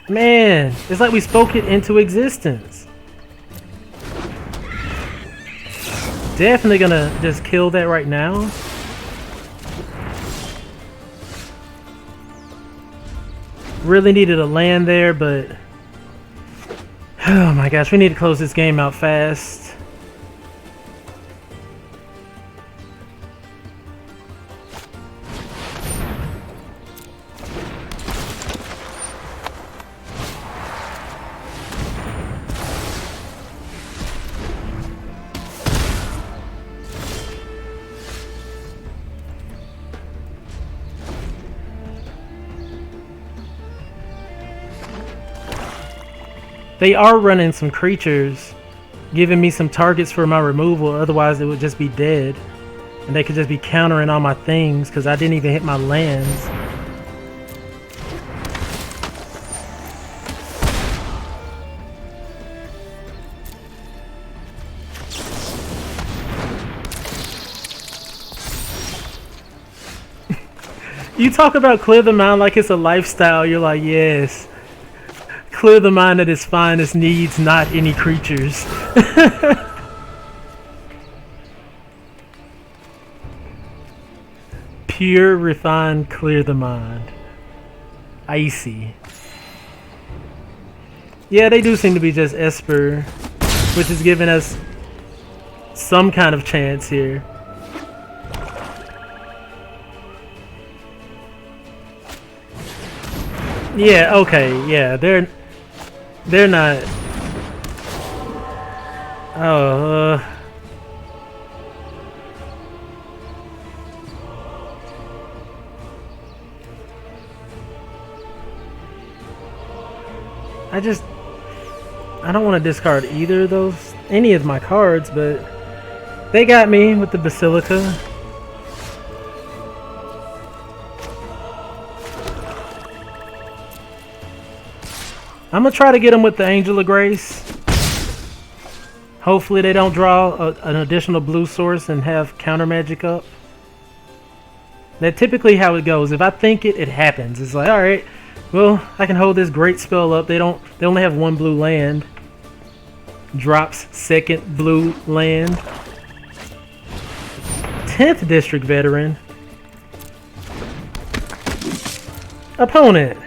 Speaker 1: Man, it's like we spoke it into existence. Definitely gonna just kill that right now. Really needed a land there, but oh my gosh, we need to close this game out fast. They are running some creatures, giving me some targets for my removal, otherwise it would just be dead. And they could just be countering all my things because I didn't even hit my lands. You talk about clear the mind like it's a lifestyle, you're like, yes. Clear the mind at its finest needs not any creatures. Pure, refined, clear the mind. Icy. Yeah, they do seem to be just Esper, which is giving us some kind of chance here. Yeah, okay, yeah, they're not. Oh, I don't want to discard either of those, any of my cards, but they got me with the Basilica. I'm gonna try to get them with the Angel of Grace. Hopefully they don't draw an additional blue source and have counter magic up. That's typically how it goes. If I think it, it happens. It's like, alright, well, I can hold this great spell up. They only have one blue land. Drops second blue land. 10th District Veteran. Opponent.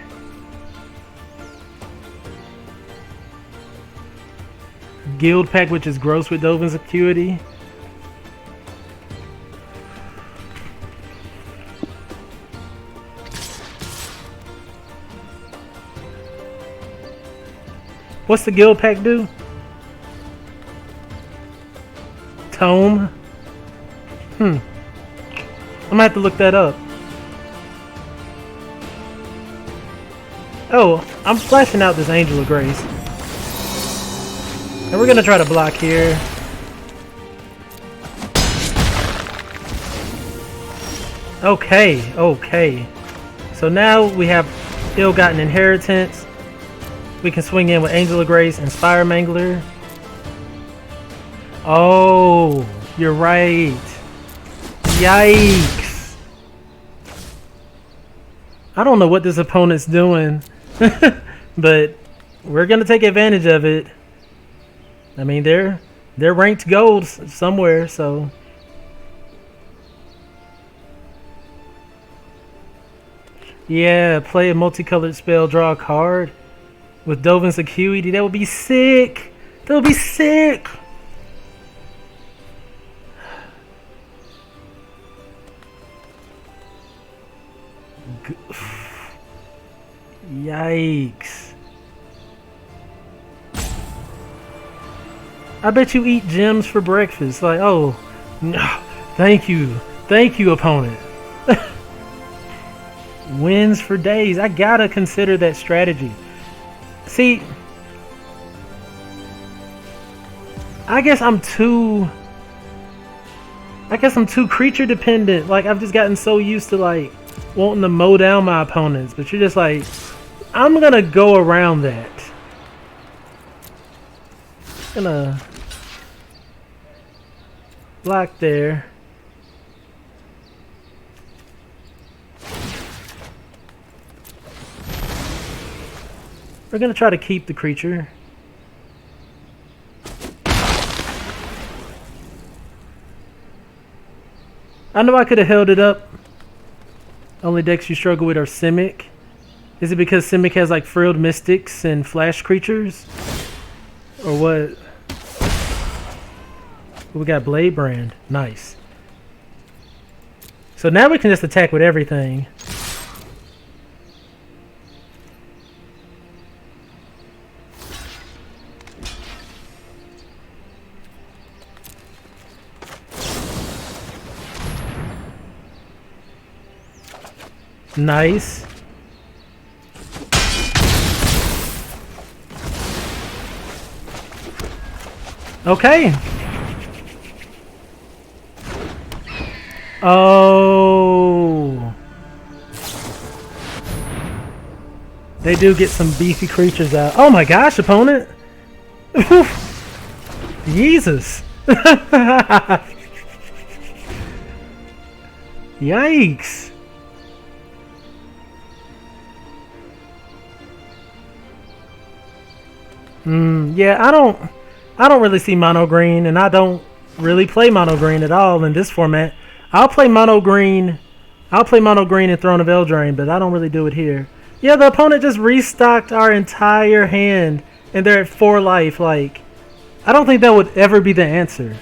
Speaker 1: Guild Pack, which is gross with Dovin's Acuity. What's the Guild Pack do? Tome? I'm gonna have to look that up. Oh, I'm flashing out this Angel of Grace. And we're gonna try to block here. Okay, okay. So now we have ill-gotten inheritance. We can swing in with Angel of Grace and Spire Mangler. Oh, you're right. Yikes. I don't know what this opponent's doing, but we're gonna take advantage of it. I mean, they're ranked gold somewhere, so. Yeah, play a multicolored spell, draw a card. with Dovin's Acuity. That would be sick. That would be sick. Yikes. I bet you eat gems for breakfast. Like, oh, no, thank you. Thank you, opponent. Wins for days. I gotta consider that strategy. See, I guess I'm too creature dependent. Like, I've just gotten so used to like wanting to mow down my opponents, but you're just like, I'm gonna go around that. Gonna block there. We're gonna try to keep the creature. I know I could have held it up. Only decks you struggle with are Simic. Is it because Simic has like Frilled Mystics and Flash creatures? Or what? We got Blade Brand. Nice. So now we can just attack with everything. Nice. Okay. Oh. They do get some beefy creatures out. Oh my gosh, opponent. Jesus. Yikes. Yeah, I don't really see mono green, and I don't really play mono green at all in this format. I'll play mono green in Throne of Eldraine, but I don't really do it here. Yeah, the opponent just restocked our entire hand, and they're at 4 life. Like, I don't think that would ever be the answer.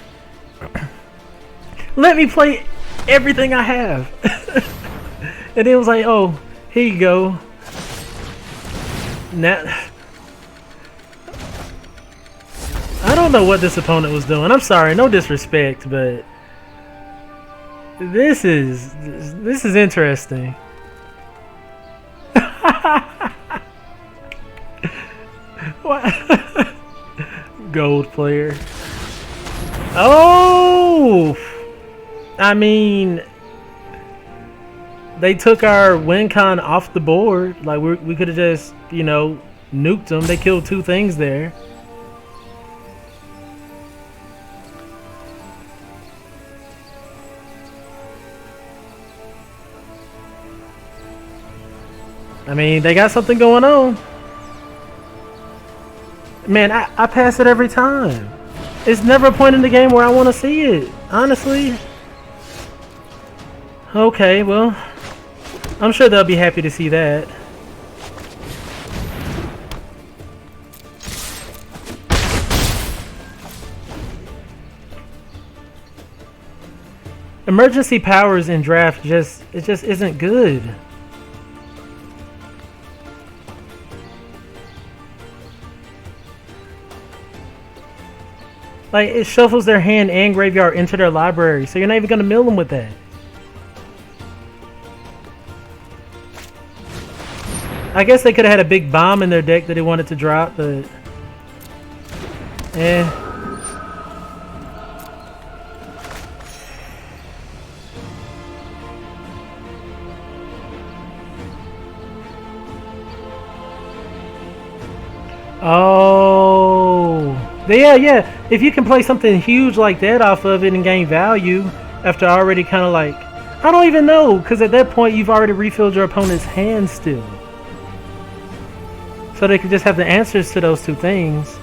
Speaker 1: Let me play everything I have. And it was like, oh, here you go. Now, I don't know what this opponent was doing. I'm sorry, no disrespect, but this is interesting. What? Gold player. Oh, I mean, they took our win con off the board. Like, we could have just, you know, nuked them. They killed 2 things there. I mean, they got something going on. Man, I pass it every time. It's never a point in the game where I want to see it, honestly. Okay, well, I'm sure they'll be happy to see that. Emergency powers in draft just isn't good. Like, it shuffles their hand and graveyard into their library, so you're not even going to mill them with that. I guess they could have had a big bomb in their deck that they wanted to drop, but... eh. Oh... yeah. If you can play something huge like that off of it and gain value after already kind of like... I don't even know, because at that point you've already refilled your opponent's hand still. So they could just have the answers to those 2 things.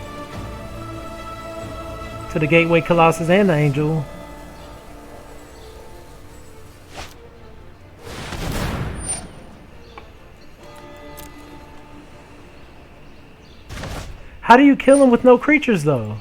Speaker 1: To the Gateway Colossus and the Angel. How do you kill him with no creatures though?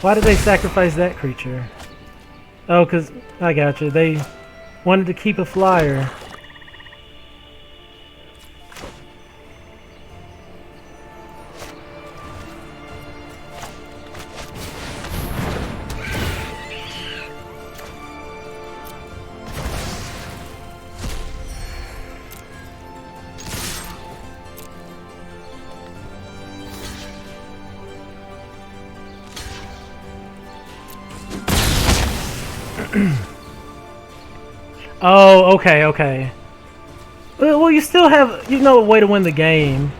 Speaker 1: Why did they sacrifice that creature? Oh, because I got you. They wanted to keep a flyer. Oh, okay, okay. Well, you still have, you know, a way to win the game.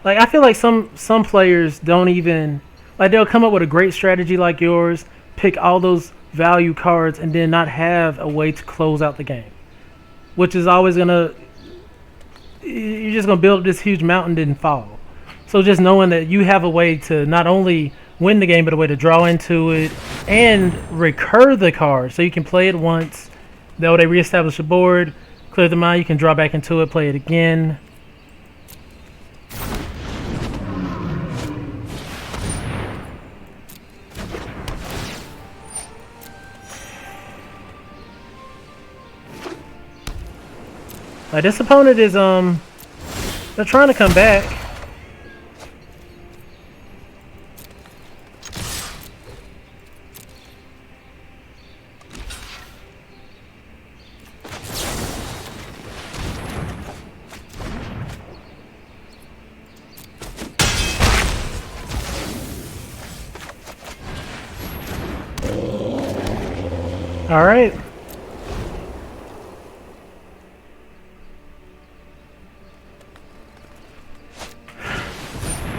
Speaker 1: Like, I feel like some players don't even, like, they'll come up with a great strategy like yours, pick all those value cards, and then not have a way to close out the game. Which is always gonna, you're just gonna build this huge mountain and fall. So just knowing that you have a way to not only win the game, but a way to draw into it and recur the card, so you can play it once. That way they reestablish the board, clear the mind, you can draw back into it, play it again. Like, this opponent is they're trying to come back. All right.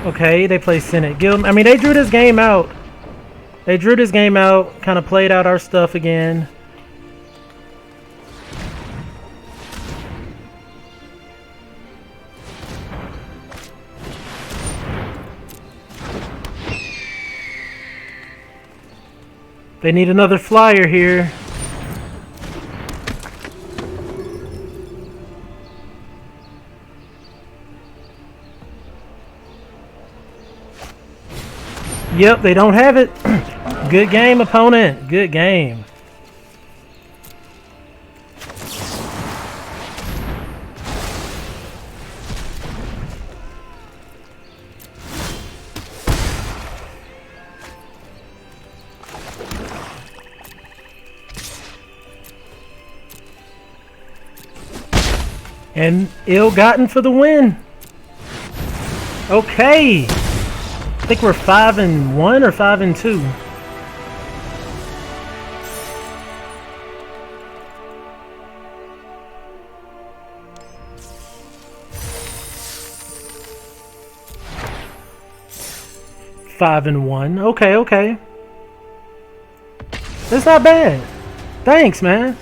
Speaker 1: Okay, they play Senate Guild. I mean, they drew this game out. They drew this game out, kind of played out our stuff again. They need another flyer here. Yep, they don't have it. Good game, opponent. Good game. And ill-gotten for the win. Okay. I think we're 5-1 or 5-2. Five and 1. Okay, okay. That's not bad. Thanks, man.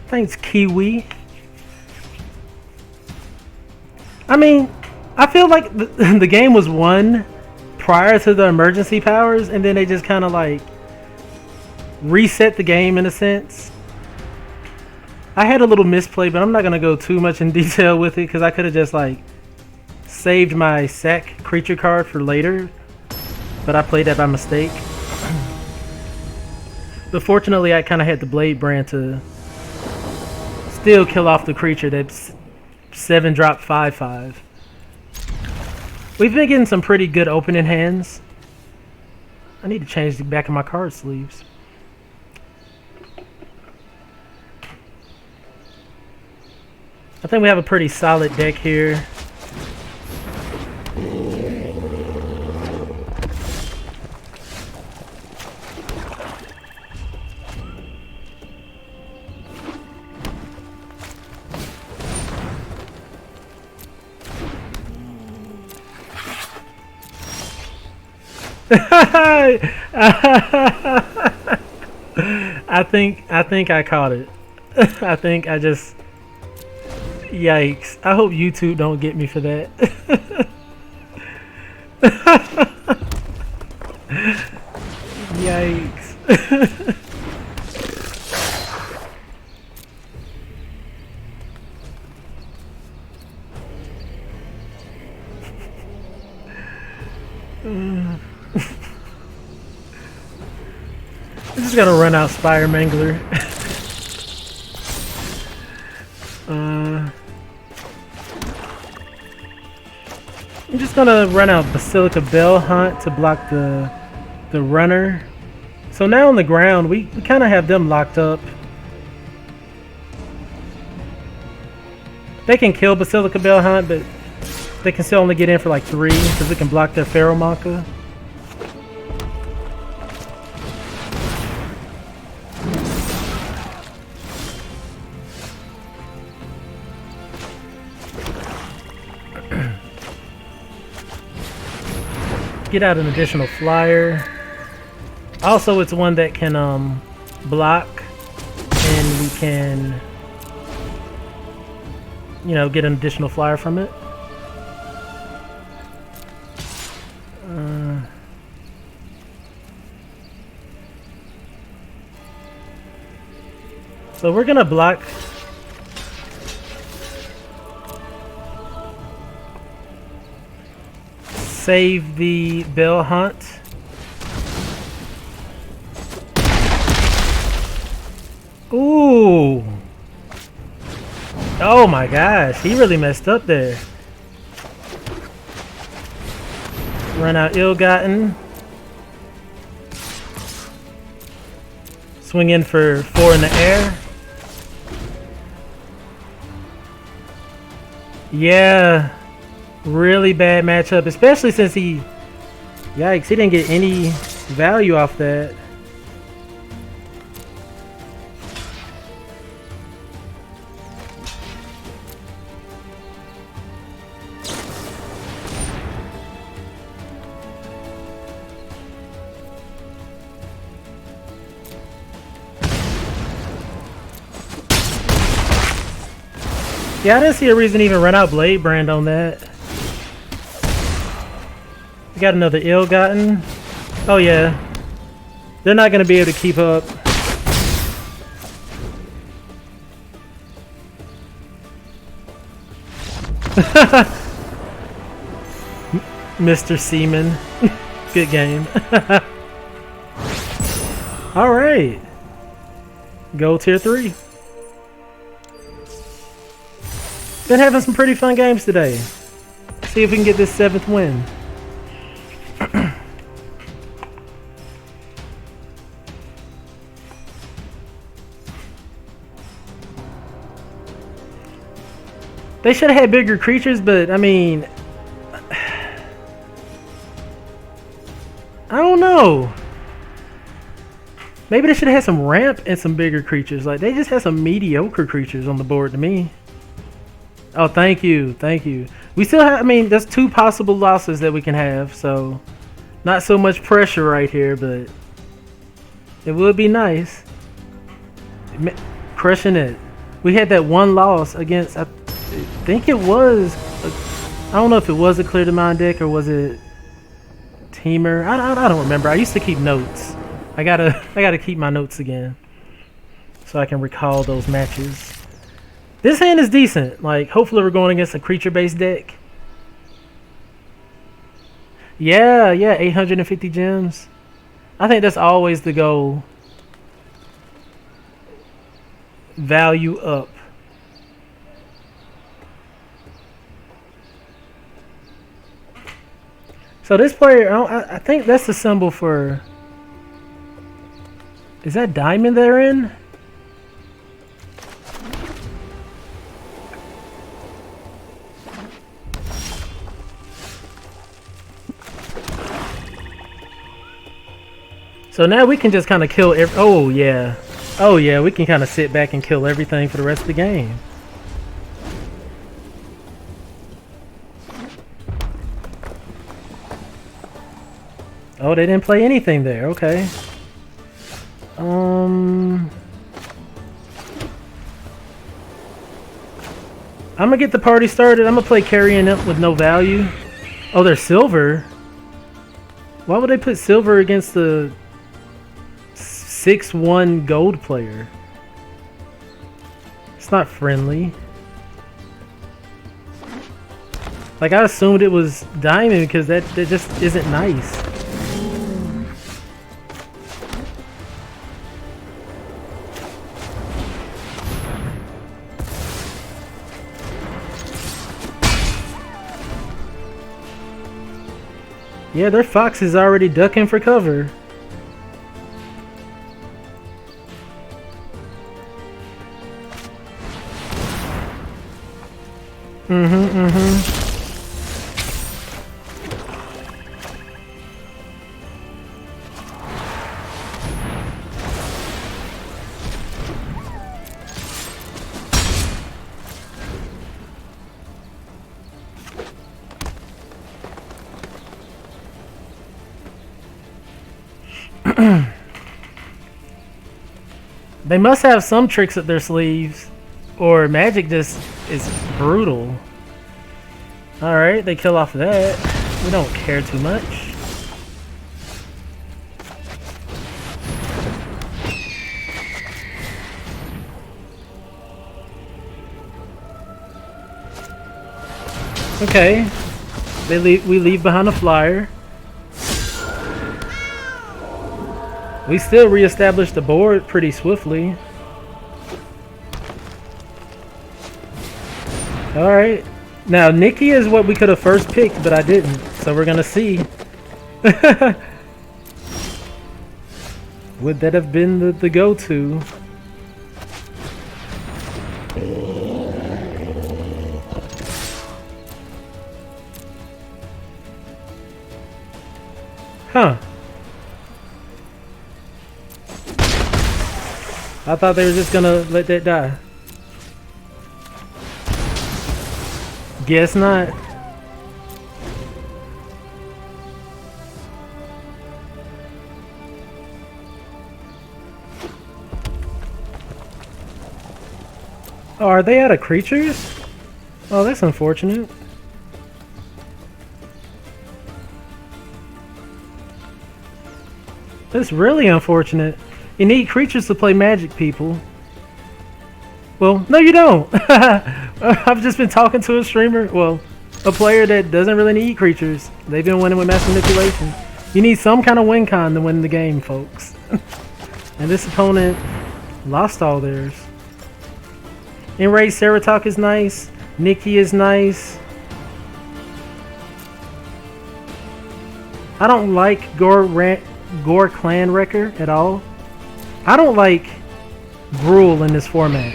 Speaker 1: Thanks, Kiwi. I mean, I feel like the game was won prior to the emergency powers, and then they just kind of like reset the game in a sense. I had a little misplay, but I'm not going to go too much in detail with it because I could have just like saved my sack creature card for later, but I played that by mistake. But fortunately, I kind of had the Blade Brand to still kill off the creature that's 7-drop 5/5. We've been getting some pretty good opening hands. I need to change the back of my card sleeves. I think we have a pretty solid deck here. I think I caught it. I think I just Yikes. I hope YouTube don't get me for that. Yikes. I'm just gonna run out Spire Mangler. I'm just gonna run out Basilica Bell Hunt to block the runner. So now on the ground, we kind of have them locked up. They can kill Basilica Bell Hunt, but they can still only get in for like 3 because we can block their Pheromonka. Get out an additional flyer. Also, it's one that can block, and we can, you know, get an additional flyer from it. So we're gonna block. Save the Bell Hunt. Ooh. Oh my gosh, he really messed up there. Run out Ill-Gotten. Swing in for 4 in the air. Yeah. Really bad matchup, especially since he... Yikes, he didn't get any value off that. Yeah, I didn't see a reason to even run out Blade Brand on that. We got another Ill-Gotten. Oh yeah. They're not going to be able to keep up. Mr. Seaman. Good game. Alright. Go tier 3. Been having some pretty fun games today. See if we can get this 7th win. They should have had bigger creatures, but I mean, I don't know. Maybe they should have had some ramp and some bigger creatures. Like, they just had some mediocre creatures on the board to me. Oh, thank you. Thank you. We still have, I mean, there's 2 possible losses that we can have, so not so much pressure right here, but it would be nice. Crushing it. We had that 1 loss against, I think it was, I don't know if it was a Clear the Mind deck or was it Teamer. I don't remember. I used to keep notes. I gotta keep my notes again so I can recall those matches. This hand is decent. Like, hopefully we're going against a creature-based deck. Yeah, 850 gems. I think that's always the goal. Value up. So this player, I think that's the symbol for... Is that diamond they're in? So now we can just kind of kill every... Oh yeah, we can kind of sit back and kill everything for the rest of the game. Oh, they didn't play anything there. Okay. I'm gonna get the party started. I'm gonna play carrying up with no value. Oh, they're silver. Why would they put silver against the 6-1 gold player? It's not friendly. Like, I assumed it was diamond because that just isn't nice. Yeah, their fox is already ducking for cover. They must have some tricks up their sleeves, or Magic just is brutal. Alright, they kill off that. We don't care too much. Okay, we leave behind a flyer. We still reestablished the board pretty swiftly. Alright. Now, Nikki is what we could have first picked, but I didn't. So we're gonna see. Would that have been the go-to? Huh. I thought they were just gonna let that die. Guess not. Oh, are they out of creatures? Oh, that's unfortunate. That's really unfortunate. You need creatures to play Magic, people. Well, no you don't. I've just been talking to a streamer, well, a player that doesn't really need creatures. They've been winning with mass manipulation. You need some kind of win con to win the game, folks. And this opponent lost all theirs. Enraged Seratalk is nice. Nikki is nice. I don't like Gore Clan Wrecker at all. I don't like Gruul in this format.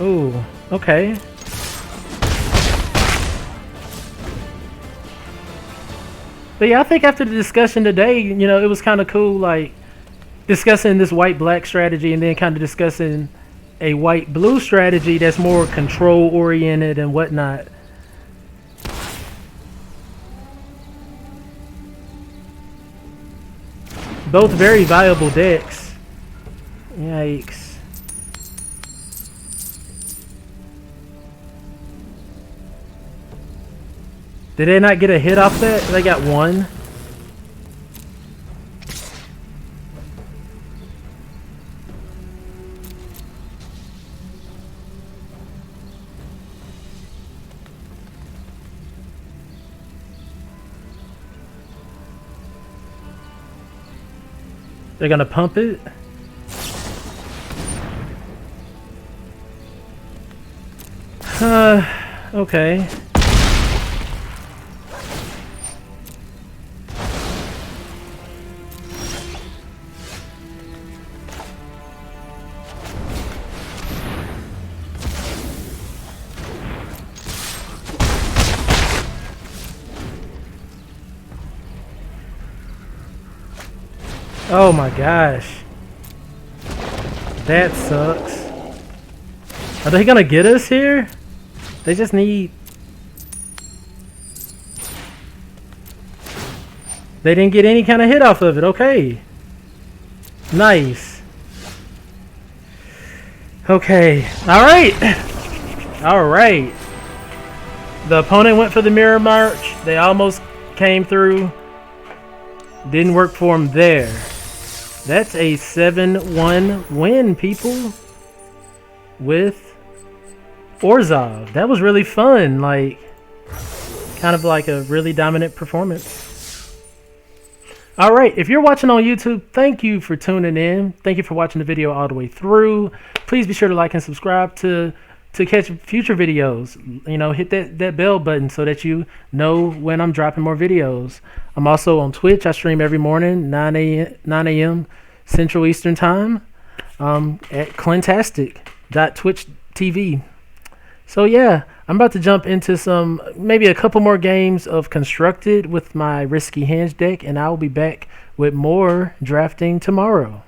Speaker 1: Ooh, okay. But yeah, I think after the discussion today, you know, it was kind of cool, like, discussing this white-black strategy and then kind of discussing a white-blue strategy that's more control-oriented and whatnot. Both very viable decks. Yikes. Did they not get a hit off that? They got one. They're gonna pump it. Okay. Oh my gosh. That sucks. Are they gonna get us here? They just need... They didn't get any kind of hit off of it. Okay. Nice. Okay. Alright. Alright. The opponent went for the mirror march. They almost came through. Didn't work for them there. That's a 7-1 win, people. With Orzhov. That was really fun. Like, kind of like a really dominant performance. Alright, if you're watching on YouTube, thank you for tuning in. Thank you for watching the video all the way through. Please be sure to like and subscribe to catch future videos. You know, hit that bell button so that you know when I'm dropping more videos. I'm also on Twitch. I stream every morning, 9 a.m. Central Eastern Time at Clintastik.twitch.tv. So yeah, I'm about to jump into maybe a couple more games of Constructed with my Risky Hands deck, and I will be back with more drafting tomorrow.